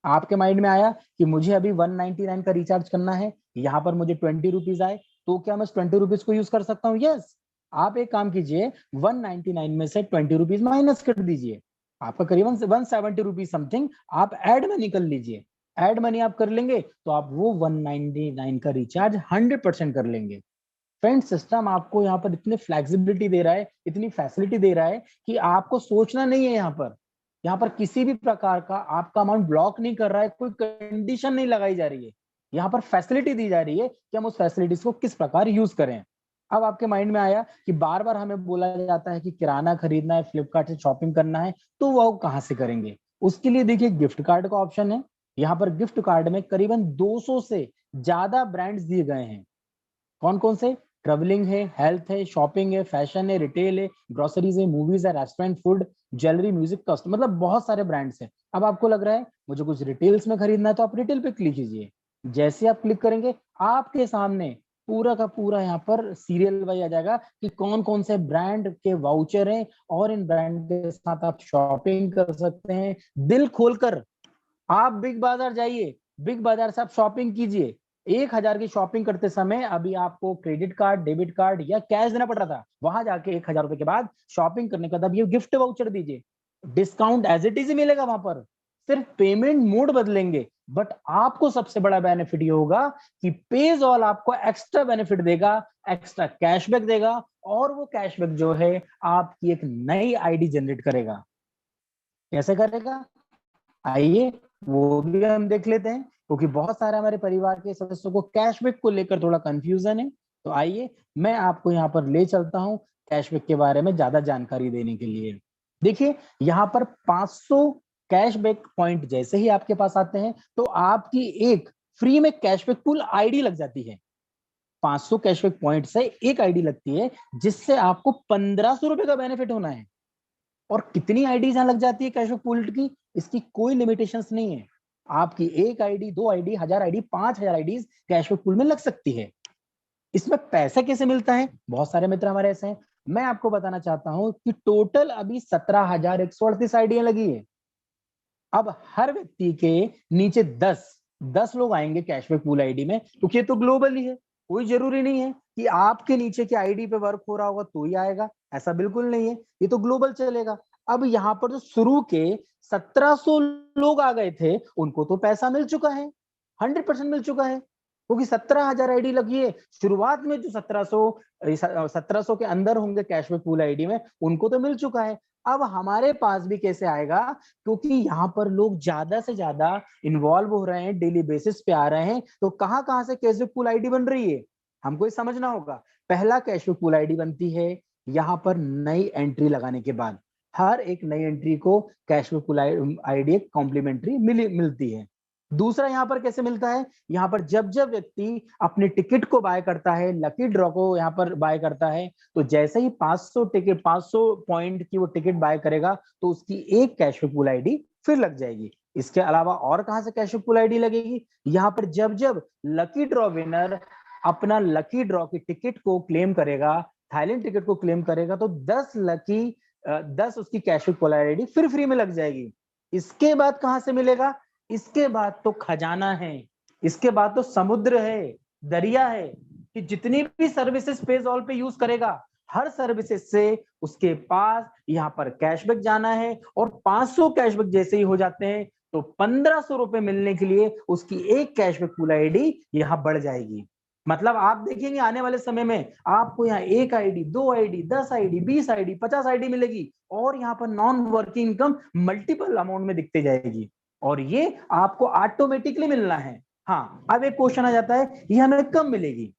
आपके माइंड में आया कि मुझे अभी 199 का रिचार्ज करना है, यहाँ पर मुझे 20 रुपीज आए, तो क्या मैं 20 रुपीज को यूज कर सकता हूँ? यस। आप एक काम कीजिए, 199 में से 20 रुपीज माइनस कर दीजिए, आपका करीबन 170 रुपीज समथिंग आप एड मनी कर लीजिए। एड मनी आप कर लेंगे तो आप वो 199 का रिचार्ज 100% कर लेंगे। फ्रेंड, सिस्टम आपको यहाँ पर इतनी फ्लेक्सिबिलिटी दे रहा है, इतनी फैसिलिटी दे रहा है कि आपको सोचना नहीं है। यहाँ पर किसी भी प्रकार का आपका अमाउंट ब्लॉक नहीं कर रहा है, कोई कंडीशन नहीं लगाई जा रही है। यहाँ पर फैसिलिटी दी जा रही है कि हम उस फैसिलिटीज को किस प्रकार यूज करें। अब आपके माइंड में आया कि बार बार हमें बोला जाता है कि किराना खरीदना है, फ्लिपकार्ट से शॉपिंग करना है, तो वो कहाँ से करेंगे? उसके लिए देखिए गिफ्ट कार्ड का ऑप्शन है। यहाँ पर गिफ्ट कार्ड में करीबन 200 से ज्यादा ब्रांड्स दिए गए हैं। कौन कौन से? ट्रेवलिंग है, हेल्थ है, शॉपिंग है, फैशन है, रिटेल है, ग्रोसरीज है, मूवीज है, रेस्टोरेंट, फूड, ज्वेलरी, म्यूजिक, कस्ट, मतलब बहुत सारे ब्रांड्स हैं। अब आपको लग रहा है मुझे कुछ रिटेल्स में खरीदना है, तो आप रिटेल पे क्लिक कीजिए। जैसे आप क्लिक करेंगे आपके सामने पूरा का पूरा यहाँ पर सीरियल वाइज आ जाएगा कि कौन कौन से ब्रांड के वाउचर हैं और इन ब्रांड के साथ आप शॉपिंग कर सकते हैं। दिल खोलकर आप बिग बाजार जाइए, बिग बाजार से आप शॉपिंग कीजिए। 1,000 की शॉपिंग करते समय अभी आपको क्रेडिट कार्ड, डेबिट कार्ड या कैश देना पड़ रहा था, वहां जाके 1,000 रुपए के बाद शॉपिंग करने के बाद ये गिफ्ट वाउचर दीजिए। डिस्काउंट एज इट इज मिलेगा वहां पर, सिर्फ पेमेंट मोड बदलेंगे। बट आपको सबसे बड़ा बेनिफिट ये होगा कि पेजॉल आपको एक्स्ट्रा बेनिफिट देगा, एक्स्ट्रा कैशबैक देगा, और वो कैशबैक जो है आपकी एक नई आईडी जनरेट करेगा। कैसे करेगा? आइए वो भी हम देख लेते हैं, क्योंकि बहुत सारे हमारे परिवार के सदस्यों को कैशबैक को लेकर थोड़ा कंफ्यूजन है। तो आइए मैं आपको यहाँ पर ले चलता हूँ कैशबैक के बारे में ज्यादा जानकारी देने के लिए। देखिए यहाँ पर 500 कैशबैक पॉइंट जैसे ही आपके पास आते हैं तो आपकी एक फ्री में कैशबैक पूल आईडी लग जाती है। 500 कैशबैक पॉइंट से एक आईडी लगती है, जिससे आपको 1500 रुपए का बेनिफिट होना है। और कितनी आईडीज यहाँ लग जाती है कैशबैक पूल की, इसकी कोई लिमिटेशंस नहीं है। आपकी एक ID, 2 ID, 1000 ID, 5000 IDs cashback pool में लग सकती है। इसमें पैसा कैसे मिलता है? बहुत सारे मित्र हमारे ऐसे हैं। मैं आपको बताना चाहता हूं कि टोटल अभी 17,138 आईडियां लगी है। अब हर व्यक्ति के नीचे 10 लोग आएंगे कैशबैक पूल आईडी में, क्योंकि ये तो ग्लोबल ही है। कोई जरूरी नहीं है कि आपके नीचे की आईडी पे वर्क हो रहा होगा तो ही आएगा, ऐसा बिल्कुल नहीं है, ये तो ग्लोबल चलेगा। अब यहाँ पर जो शुरू के 1700 लोग आ गए थे उनको तो पैसा मिल चुका है, 100% मिल चुका है, क्योंकि 17,000 आईडी लगी है। शुरुआत में जो 1700 के अंदर होंगे कैशबैक पूल आईडी में, उनको तो मिल चुका है। अब हमारे पास भी कैसे आएगा? क्योंकि यहाँ पर लोग ज्यादा से ज्यादा इन्वॉल्व हो रहे हैं, डेली बेसिस पे आ रहे हैं, तो कहाँ कहाँ से कैशबैक पूल आईडी बन रही है हमको ये समझना होगा। पहला कैशबैक पूल आईडी बनती है यहाँ पर नई एंट्री लगाने के बाद। हर एक नई एंट्री को कैशबैक पूल आईडी एक कॉम्प्लीमेंट्री मिलती है। दूसरा यहाँ पर कैसे मिलता है? यहाँ पर जब जब व्यक्ति अपने टिकट को बाय करता है, लकी ड्रॉ को यहाँ पर बाय करता है, तो जैसे ही 500 पॉइंट की वो टिकट बाय करेगा तो उसकी एक कैशबैक पूल आईडी फिर लग जाएगी। इसके अलावा और कहां से कैशबैक पूल आईडी लगेगी? यहाँ पर जब जब लकी ड्रॉ विनर अपना लकी ड्रॉ की टिकट को क्लेम करेगा, थाईलैंड टिकट को क्लेम करेगा, तो 10 उसकी कैशबैक पूल आईडी फिर फ्री में लग जाएगी। इसके बाद कहां से मिलेगा? इसके बाद तो खजाना है, इसके बाद तो समुद्र है, दरिया है, कि जितनी भी सर्विसेज पेजॉल पे यूज करेगा हर सर्विसेज से उसके पास यहाँ पर कैशबैक जाना है, और 500 कैशबैक जैसे ही हो जाते हैं तो 1500 रुपए मिलने के लिए उसकी एक कैशबैक पूल आईडी यहाँ बढ़ जाएगी। मतलब आप देखेंगे आने वाले समय में आपको यहाँ 1 ID, 2 ID, 10 ID, 20 ID, 50 ID मिलेगी, और यहाँ पर non working income multiple amount में दिखती जाएगी, और ये आपको ऑटोमेटिकली मिलना है। हाँ, अब एक क्वेश्चन आ जाता है, ये हमें कब मिलेगी?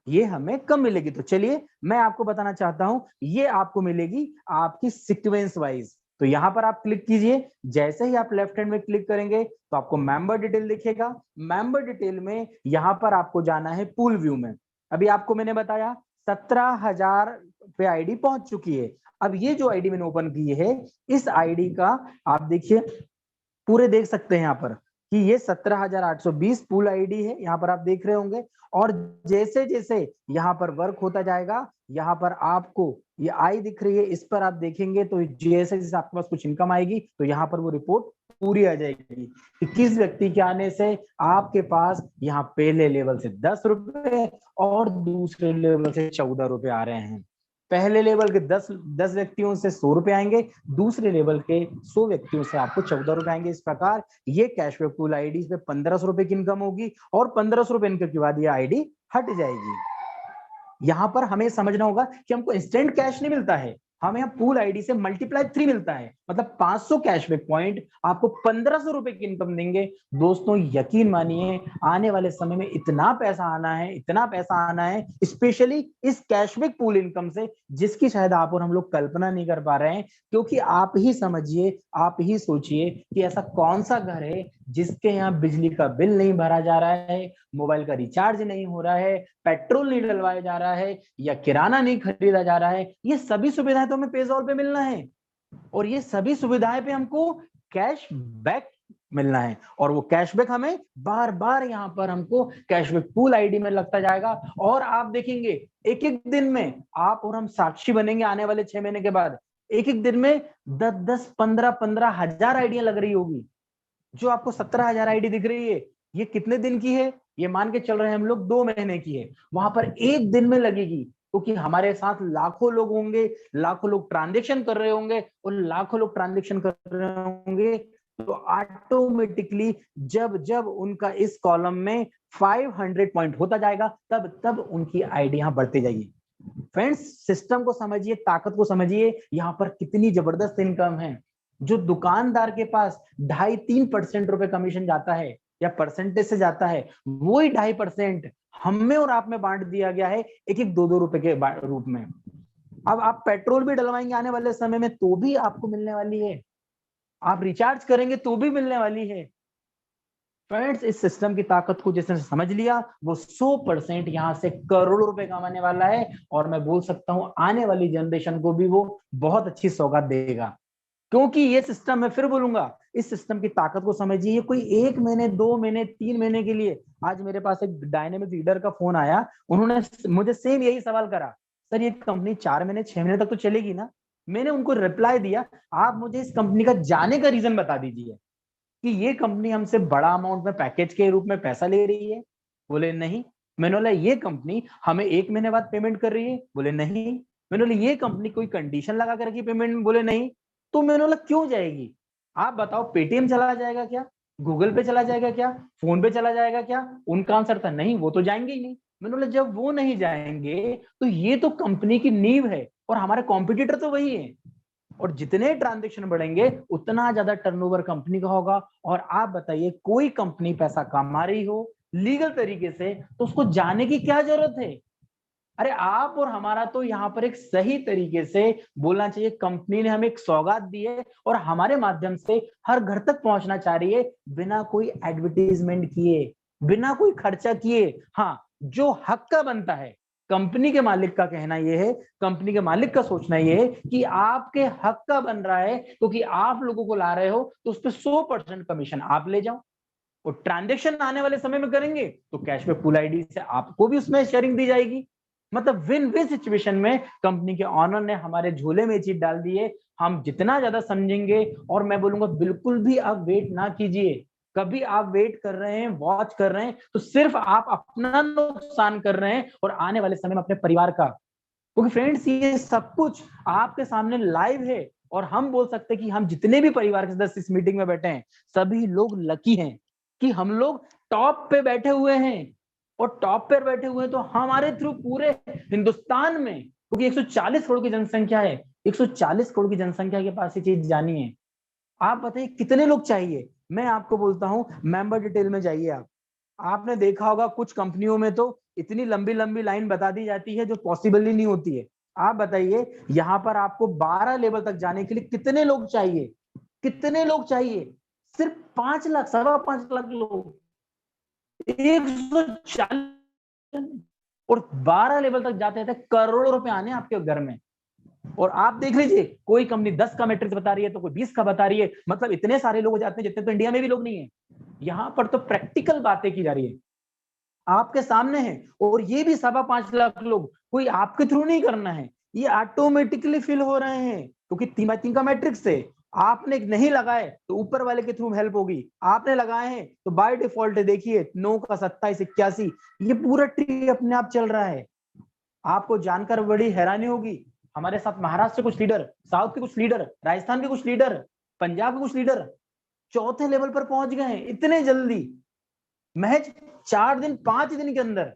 ये हमें कब मिलेगी? तो चलिए मैं आपको बताना चाहता हूं, ये आपको मिलेगी आपकी सीक्वेंस वाइज। तो यहां पर आप क्लिक कीजिए, जैसे ही आप लेफ्ट हैंड में क्लिक करेंगे तो आपको मेंबर डिटेल दिखेगा। मेंबर डिटेल में यहां पर आपको जाना है पूल व्यू में। अभी आपको मैंने बताया 17,000 पे आईडी पहुंच चुकी है। अब ये जो आईडी मैंने ओपन की है, इस आईडी का आप देखिए पूरे देख सकते हैं यहाँ पर कि ये 17,820 पूल आईडी है, यहाँ पर आप देख रहे होंगे। और जैसे जैसे यहाँ पर वर्क होता जाएगा, यहाँ पर आपको ये आई दिख रही है, इस पर आप देखेंगे तो जैसे जैसे आपके पास कुछ इनकम आएगी तो यहाँ पर वो रिपोर्ट पूरी आ जाएगी कि किस व्यक्ति के आने से आपके पास यहाँ पहले लेवल से 10 रुपए और दूसरे लेवल से 14 रुपए आ रहे हैं। पहले लेवल के 10 व्यक्तियों से 100 रुपए आएंगे, दूसरे लेवल के 100 व्यक्तियों से आपको 14 रुपए आएंगे। इस प्रकार ये कैशबैक पूल आईडी पे 1500 रुपए की इनकम होगी, और 1500 रुपए इनकम के बाद ये आईडी हट जाएगी। यहां पर हमें समझना होगा कि हमको इंस्टेंट कैश नहीं मिलता है, हमें यहाँ पूल आईडी से मल्टीप्लाई 3 मिलता है, मतलब 500 कैशबैक पॉइंट आपको 1500 रुपए की इनकम देंगे। दोस्तों यकीन मानिए आने वाले समय में इतना पैसा आना है, इतना पैसा आना है, स्पेशली इस कैशबैक पूल इनकम से, जिसकी शायद आप और हम लोग कल्पना नहीं कर पा रहे हैं। क्योंकि आप ही समझिए, आप ही सोचिए कि ऐसा कौन सा घर है जिसके यहाँ बिजली का बिल नहीं भरा जा रहा है, मोबाइल का रिचार्ज नहीं हो रहा है, पेट्रोल नहीं डलवाया जा रहा है, या किराना नहीं खरीदा जा रहा है। ये सभी सुविधाएं तो हमें पेज़ॉल पे मिलना है, और ये सभी सुविधाएं पे हमको कैश बैक मिलना है, और वो कैशबैक हमें बार बार यहाँ पर हमको कैशबैक पूल आईडी में लगता जाएगा। और आप देखेंगे एक एक दिन में आप और हम साक्षी बनेंगे आने वाले 6 महीने के बाद, एक एक दिन में 10-10, 15-15 हजार आईडियां लग रही होगी। जो आपको 17,000 आईडी दिख रही है, ये कितने दिन की है? ये मान के चल रहे हैं हम लोग 2 महीने की है, वहां पर एक दिन में लगेगी, क्योंकि हमारे साथ लाखों लोग होंगे, लाखों लोग ट्रांजेक्शन कर रहे होंगे, और लाखों लोग ट्रांजेक्शन कर रहे होंगे तो ऑटोमेटिकली जब जब उनका इस कॉलम में 500 पॉइंट होता जाएगा, तब तब उनकी आईडी यहां बढ़ती जाएगी। फ्रेंड्स सिस्टम को समझिए, ताकत को समझिए, यहाँ पर कितनी जबरदस्त इनकम है। जो दुकानदार के पास 2.5-3% रुपए कमीशन जाता है या परसेंटेज से जाता है, वही 2.5% हमें और आप में बांट दिया गया है, एक एक 2-2 रुपए के रूप में। अब आप पेट्रोल भी डलवाएंगे आने वाले समय में तो भी आपको मिलने वाली है, आप रिचार्ज करेंगे तो भी मिलने वाली है। फ्रेंड्स इस सिस्टम की ताकत को जिसने समझ लिया वो 100% यहाँ से करोड़ों रुपए कमाने वाला है, और मैं बोल सकता हूँ आने वाली जनरेशन को भी वो बहुत अच्छी सौगात देगा। क्योंकि ये सिस्टम, मैं फिर बोलूंगा, इस सिस्टम की ताकत को समझिए। ये कोई 1 महीने, 2 महीने, 3 महीने के लिए। आज मेरे पास एक डायनेमिक लीडर का फोन आया, उन्होंने मुझे सेम यही सवाल करा, सर ये कंपनी 4 महीने 6 महीने तक तो चलेगी ना? मैंने उनको रिप्लाई दिया, आप मुझे इस कंपनी का जाने का रीजन बता दीजिए कि ये कंपनी हमसे बड़ा अमाउंट में पैकेज के रूप में पैसा ले रही है। बोले नहीं। मैंने बोला ये कंपनी हमें 1 महीने बाद पेमेंट कर रही है? बोले नहीं। मैंने बोला ये कंपनी कोई कंडीशन लगा कर रखी पेमेंट में? बोले नहीं। तो मैंने बोला क्यों जाएगी? आप बताओ, पेटीएम चला जाएगा क्या? गूगल पे चला जाएगा क्या? फोन पे चला जाएगा क्या? उनका आंसर था नहीं, वो तो जाएंगे ही नहीं। मैंने बोला जब वो नहीं जाएंगे तो ये तो कंपनी की नींव है, और हमारे कॉम्पिटिटर तो वही है, और जितने ट्रांजेक्शन बढ़ेंगे उतना ज्यादा टर्नओवर कंपनी का होगा। और आप बताइए, कोई कंपनी पैसा कमा रही हो लीगल तरीके से तो उसको जाने की क्या जरूरत है? अरे आप और हमारा तो यहाँ पर एक सही तरीके से बोलना चाहिए, कंपनी ने हमें एक सौगात दी है और हमारे माध्यम से हर घर तक पहुंचना चाह रही है, बिना कोई एडवर्टीजमेंट किए, बिना कोई खर्चा किए। हाँ, जो हक का बनता है, कंपनी के मालिक का कहना यह है, कंपनी के मालिक का सोचना यह है कि आपके हक का बन रहा है, क्योंकि आप लोगों को ला रहे हो तो उस पर 100% कमीशन आप ले जाओ। और ट्रांजेक्शन आने वाले समय में करेंगे तो कैशबैक पूल आईडी से आपको भी उसमें शेयरिंग दी जाएगी। मतलब विन विन सिचुएशन में कंपनी के ऑनर ने हमारे झोले में चीज डाल दी है। हम जितना ज्यादा समझेंगे, और मैं बोलूंगा बिल्कुल भी आप वेट ना कीजिए। कभी आप वेट कर रहे हैं, वॉच कर रहे हैं, तो सिर्फ आप अपना नुकसान कर रहे हैं और आने वाले समय में अपने परिवार का। क्योंकि फ्रेंड्स ये सब कुछ आपके सामने लाइव है और हम बोल सकते हैं कि हम जितने भी परिवार के सदस्य इस मीटिंग में बैठे हैं सभी लोग लकी हैं कि हम लोग टॉप पे बैठे हुए हैं। और टॉप पे बैठे हुए हैं तो हमारे थ्रू पूरे हिंदुस्तान में, क्योंकि 140 करोड़ की जनसंख्या है, 140 करोड़ की जनसंख्या के पास ये चीज जानी है। आप बताइए कितने लोग चाहिए। मैं आपको बोलता हूं, मेंबर डिटेल में जाइए आप। आपने देखा होगा कुछ कंपनियों में तो इतनी लंबी लंबी लाइन बता दी जाती है जो पॉसिबल ही नहीं होती है। आप बताइए यहाँ पर आपको 12 लेवल तक जाने के लिए कितने लोग चाहिए, कितने लोग चाहिए? सिर्फ 5 लाख, 5.25 लाख लोग, 140, और 12 लेवल तक जाते थे करोड़ों रुपए आने आपके घर में। और आप देख लीजिए कोई कंपनी 10 का मैट्रिक्स बता रही है तो कोई 20 का बता रही है, मतलब इतने सारे लोग हो जाते हैं जितने तो इंडिया में भी लोग नहीं है। यहां पर तो प्रैक्टिकल बातें की जा रही है, आपके सामने है। और ये भी 5.25 लाख लोग कोई आपके थ्रू नहीं करना है, ये ऑटोमेटिकली फिल हो रहे हैं क्योंकि 3x3 का मैट्रिक्स है। आपने नहीं लगाए तो ऊपर वाले के थ्रू हेल्प होगी, आपने लगाए हैं तो बाय डिफॉल्ट देखिए 9 का 27, 81, ये पूरा ट्री अपने आप चल रहा है। आपको जानकर बड़ी हैरानी होगी, हमारे साथ महाराष्ट्र के कुछ लीडर, साउथ के कुछ लीडर, राजस्थान के कुछ लीडर, पंजाब के कुछ लीडर चौथे लेवल पर पहुंच गए हैं इतने जल्दी, महज 4 दिन 5 दिन के अंदर।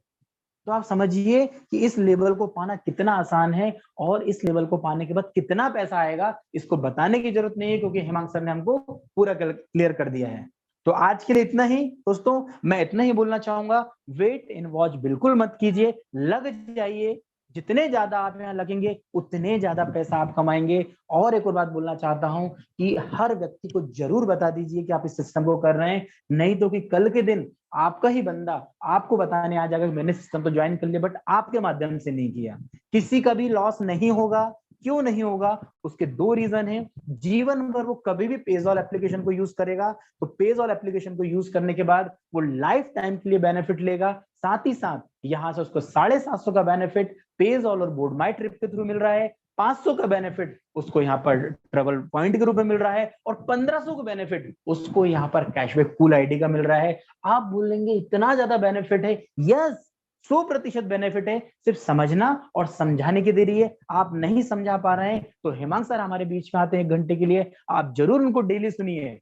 तो आप समझिए कि इस लेवल को पाना कितना आसान है और इस लेवल को पाने के बाद कितना पैसा आएगा, इसको बताने की जरूरत नहीं है क्योंकि हेमंत सर ने हमको पूरा क्लियर कर दिया है। तो आज के लिए इतना ही दोस्तों, मैं इतना ही बोलना चाहूंगा, वेट एंड वॉच बिल्कुल मत कीजिए, लग जाइए। जितने ज्यादा आप यहाँ लगेंगे उतने ज्यादा पैसा आप कमाएंगे। और एक और बात बोलना चाहता हूं कि हर व्यक्ति को जरूर बता दीजिए कि आप इस सिस्टम को कर रहे हैं, नहीं तो कि कल के दिन आपका ही बंदा आपको बताने आ जाएगा कि मैंने सिस्टम तो ज्वाइन कर लिया बट आपके माध्यम से नहीं किया। किसी का भी लॉस नहीं होगा। क्यों नहीं होगा? उसके 2 रीजन है। जीवन भर वो कभी भी पेजॉल एप्लीकेशन को यूज करेगा तो पेजॉल एप्लीकेशन को यूज करने के बाद वो लाइफ टाइम के लिए बेनिफिट लेगा। साथ ही साथ यहां से उसको 750 का बेनिफिट पेजॉल और बोर्ड माई ट्रिप के थ्रू मिल रहा है, 500 का बेनिफिट उसको यहाँ पर ट्रेवल पॉइंट के रूप में मिल रहा है और 1500 का बेनिफिट उसको यहाँ पर कैशबैक कूल आईडी का मिल रहा है। आप बोलेंगे इतना ज्यादा बेनिफिट है, यस 100% बेनिफिट है, सिर्फ समझना और समझाने की देरी है। आप नहीं समझा पा रहे हैं तो हेमंत सर हमारे बीच में आते हैं 1 घंटे के लिए, आप जरूर उनको डेली सुनिए।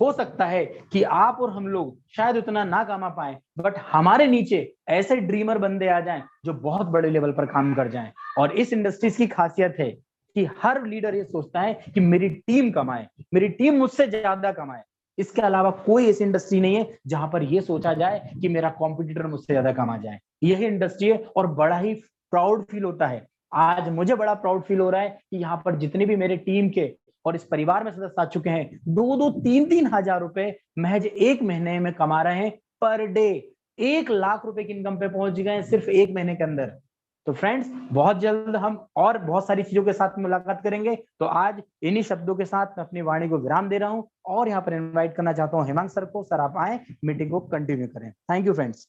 हो सकता है कि आप और हम लोग शायद उतना ना कमा पाए बट हमारे नीचे ऐसे ड्रीमर बंदे आ जाएं जो बहुत बड़े लेवल पर काम कर जाएं। और इस इंडस्ट्रीज की खासियत है कि हर लीडर ये सोचता है कि मेरी टीम कमाए, मेरी टीम मुझसे ज्यादा कमाए। इसके अलावा कोई ऐसी इंडस्ट्री नहीं है जहां पर यह सोचा जाए कि मेरा कॉम्पिटिटर मुझसे ज्यादा कमा जाए। यही इंडस्ट्री है और बड़ा ही प्राउड फील होता है। आज मुझे बड़ा प्राउड फील हो रहा है कि यहाँ पर जितने भी मेरे टीम के और इस परिवार में सदस्य आ चुके हैं 2-2, 3-3 हजार रुपए महज 1 महीने में कमा रहे हैं पर डे। 1 लाख रुपए की इनकम पे पहुंच गए हैं सिर्फ 1 महीने के अंदर। तो फ्रेंड्स बहुत जल्द हम और बहुत सारी चीजों के साथ मुलाकात करेंगे। तो आज इन्हीं शब्दों के साथ मैं अपनी वाणी को विराम दे रहा हूं और यहाँ पर इन्वाइट करना चाहता हूँ हेमंत सर को। सर आप आए, मीटिंग को कंटिन्यू करें। Thank you friends.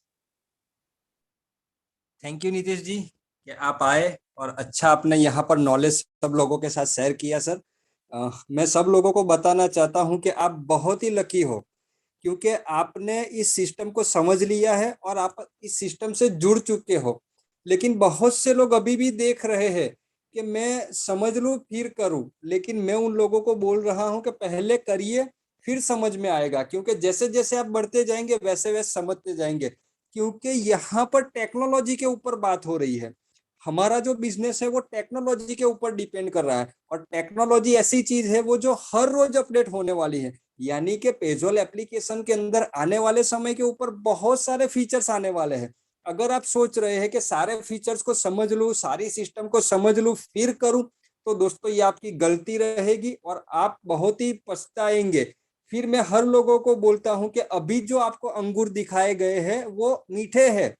Thank you Nitish ji कि आप आए और अच्छा आपने यहाँ पर नॉलेज सब लोगों के साथ शेयर किया। सर मैं सब लोगों को बताना चाहता हूँ कि आप बहुत ही लकी हो क्योंकि आपने इस सिस्टम को समझ लिया है और आप इस सिस्टम से जुड़ चुके हो। लेकिन बहुत से लोग अभी भी देख रहे हैं कि मैं समझ लूं फिर करूं, लेकिन मैं उन लोगों को बोल रहा हूं कि पहले करिए फिर समझ में आएगा, क्योंकि जैसे जैसे आप बढ़ते जाएंगे वैसे वैसे समझते जाएंगे। क्योंकि यहाँ पर टेक्नोलॉजी के ऊपर बात हो रही है। हमारा जो बिजनेस है वो टेक्नोलॉजी के ऊपर डिपेंड कर रहा है और टेक्नोलॉजी ऐसी चीज है वो जो हर रोज अपडेट होने वाली है। यानी कि पेजॉल एप्लीकेशन के अंदर आने वाले समय के ऊपर बहुत सारे फीचर्स आने वाले हैं। अगर आप सोच रहे हैं कि सारे फीचर्स को समझ लूं, सारी सिस्टम को समझ लूं फिर करूं, तो दोस्तों ये आपकी गलती रहेगी और आप बहुत ही पछताएंगे। फिर मैं हर लोगों को बोलता हूं कि अभी जो आपको अंगूर दिखाए गए हैं वो मीठे हैं,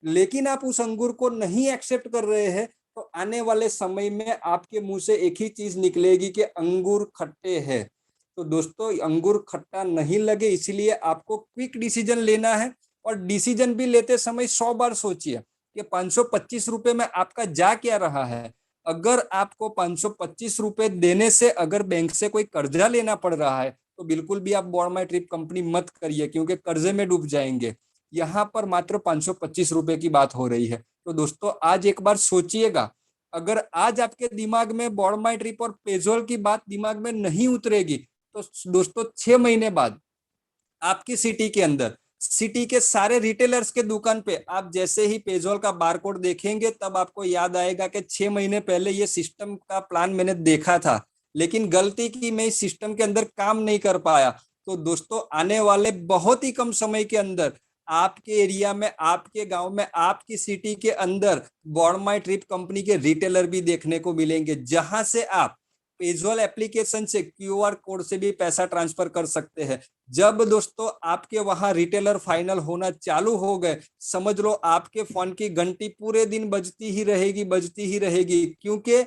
लेकिन आप उस अंगूर को नहीं एक्सेप्ट कर रहे हैं तो आने वाले समय में आपके मुंह से एक ही चीज निकलेगी कि अंगूर खट्टे हैं। तो दोस्तों अंगूर खट्टा नहीं लगे इसलिए आपको क्विक डिसीजन लेना है और डिसीजन भी लेते समय 100 बार सोचिए कि 525 रुपए में आपका जा क्या रहा है। अगर आपको 525 रुपए देने से अगर बैंक से कोई कर्जा लेना पड़ रहा है तो बिल्कुल भी आप बोर्ड माई ट्रिप कंपनी मत करिए क्योंकि कर्जे में डूब जाएंगे। यहाँ पर मात्र 525 रुपए की बात हो रही है। तो तो दोस्तों आज एक बार सोचिएगा, अगर आज आपके दिमाग में बोडमाईट्रिप और पेजोल की बात दिमाग में नहीं उतरेगी तो दोस्तों 6 महीने बाद आपकी सिटी के अंदर, सिटी के सारे रिटेलर्स के दुकान पे आप जैसे ही पेजोल का बारकोड देखेंगे तब आपको याद आएगा कि 6 महीने पहले ये सिस्टम का प्लान मैंने देखा था, लेकिन गलती की मैं इस सिस्टम के अंदर काम नहीं कर पाया। तो दोस्तों आने वाले बहुत ही कम समय के अंदर आपके एरिया में, आपके गांव में, आपकी सिटी के अंदर बोडमाईट्रिप कंपनी के रिटेलर भी देखने को मिलेंगे, जहां से आप पेजोल एप्लीकेशन से क्यूआर कोड से भी पैसा ट्रांसफर कर सकते हैं। जब दोस्तों आपके वहां रिटेलर फाइनल होना चालू हो गए, समझ लो आपके फोन की घंटी पूरे दिन बजती ही रहेगी, क्योंकि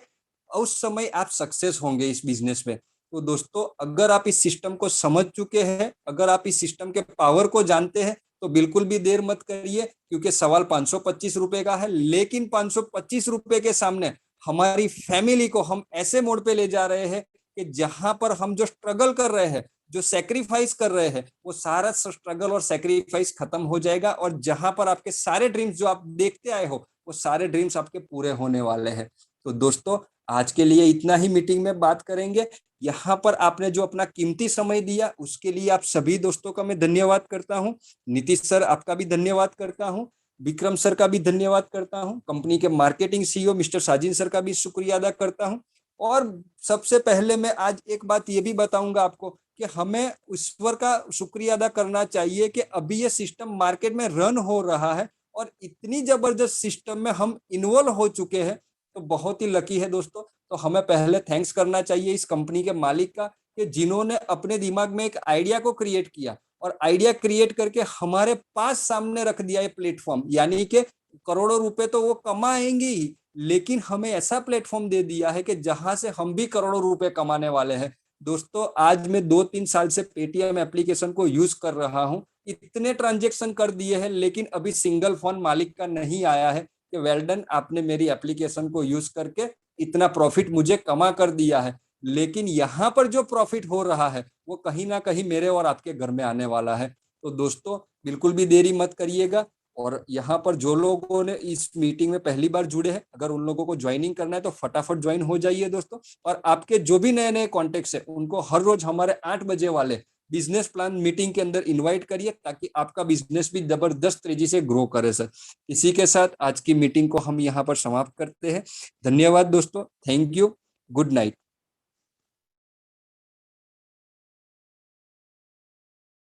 उस समय आप सक्सेस होंगे इस बिजनेस में। तो दोस्तों अगर आप इस सिस्टम को समझ चुके हैं, अगर आप इस सिस्टम के पावर को जानते हैं तो बिल्कुल भी देर मत करिए, क्योंकि सवाल 525 रुपए का है, लेकिन 525 रुपए के सामने हमारी फैमिली को हम ऐसे मोड पे ले जा रहे हैं कि जहां पर हम जो स्ट्रगल कर रहे हैं, जो सेक्रीफाइस कर रहे हैं, वो सारा स्ट्रगल और सेक्रीफाइस खत्म हो जाएगा, और जहां पर आपके सारे ड्रीम्स जो आप देखते आए हो वो सारे ड्रीम्स आपके पूरे होने वाले हैं। तो दोस्तों आज के लिए इतना ही मीटिंग में बात करेंगे। यहाँ पर आपने जो अपना कीमती समय दिया उसके लिए आप सभी दोस्तों का मैं धन्यवाद करता हूँ। नीतीश सर आपका भी धन्यवाद करता हूँ, विक्रम सर का भी धन्यवाद करता हूं, कंपनी के मार्केटिंग सीईओ मिस्टर साजिन सर का भी शुक्रिया अदा करता हूं। और सबसे पहले मैं आज एक बात ये भी बताऊंगा आपको कि हमें ईश्वर का शुक्रिया अदा करना चाहिए कि अभी ये सिस्टम मार्केट में रन हो रहा है और इतनी जबरदस्त सिस्टम में हम इन्वॉल्व हो चुके हैं, तो बहुत ही लकी है दोस्तों। तो हमें पहले थैंक्स करना चाहिए इस कंपनी के मालिक का कि जिन्होंने अपने दिमाग में एक आइडिया को क्रिएट किया और आइडिया क्रिएट करके हमारे पास सामने रख दिया ये प्लेटफॉर्म, यानी कि करोड़ों रुपए तो वो कमाएंगे ही, लेकिन हमें ऐसा प्लेटफॉर्म दे दिया है कि जहां से हम भी करोड़ों रुपए कमाने वाले हैं। दोस्तों आज मैं 2-3 साल से पेटीएम एप्लीकेशन को यूज कर रहा हूं, इतने ट्रांजेक्शन कर दिए हैं, लेकिन अभी सिंगल फोन मालिक का नहीं आया है कि वेल डन आपने मेरी एप्लीकेशन को यूज करके इतना प्रॉफिट मुझे कमा कर दिया है। लेकिन यहाँ पर जो प्रॉफिट हो रहा है वो कहीं ना कहीं मेरे और आपके घर में आने वाला है। तो दोस्तों बिल्कुल भी देरी मत करिएगा, और यहाँ पर जो लोगों ने इस मीटिंग में पहली बार जुड़े हैं, अगर उन लोगों को ज्वाइनिंग करना है तो फटाफट ज्वाइन हो जाइए दोस्तों। और आपके जो भी नए नए कॉन्टेक्ट्स है उनको हर रोज हमारे 8 बजे वाले बिजनेस प्लान मीटिंग के अंदर इन्वाइट करिए, ताकि आपका बिजनेस भी जबरदस्त तेजी से ग्रो करे सर। इसी के साथ आज की मीटिंग को हम यहाँ पर समाप्त करते हैं। धन्यवाद दोस्तों, थैंक यू, गुड नाइट।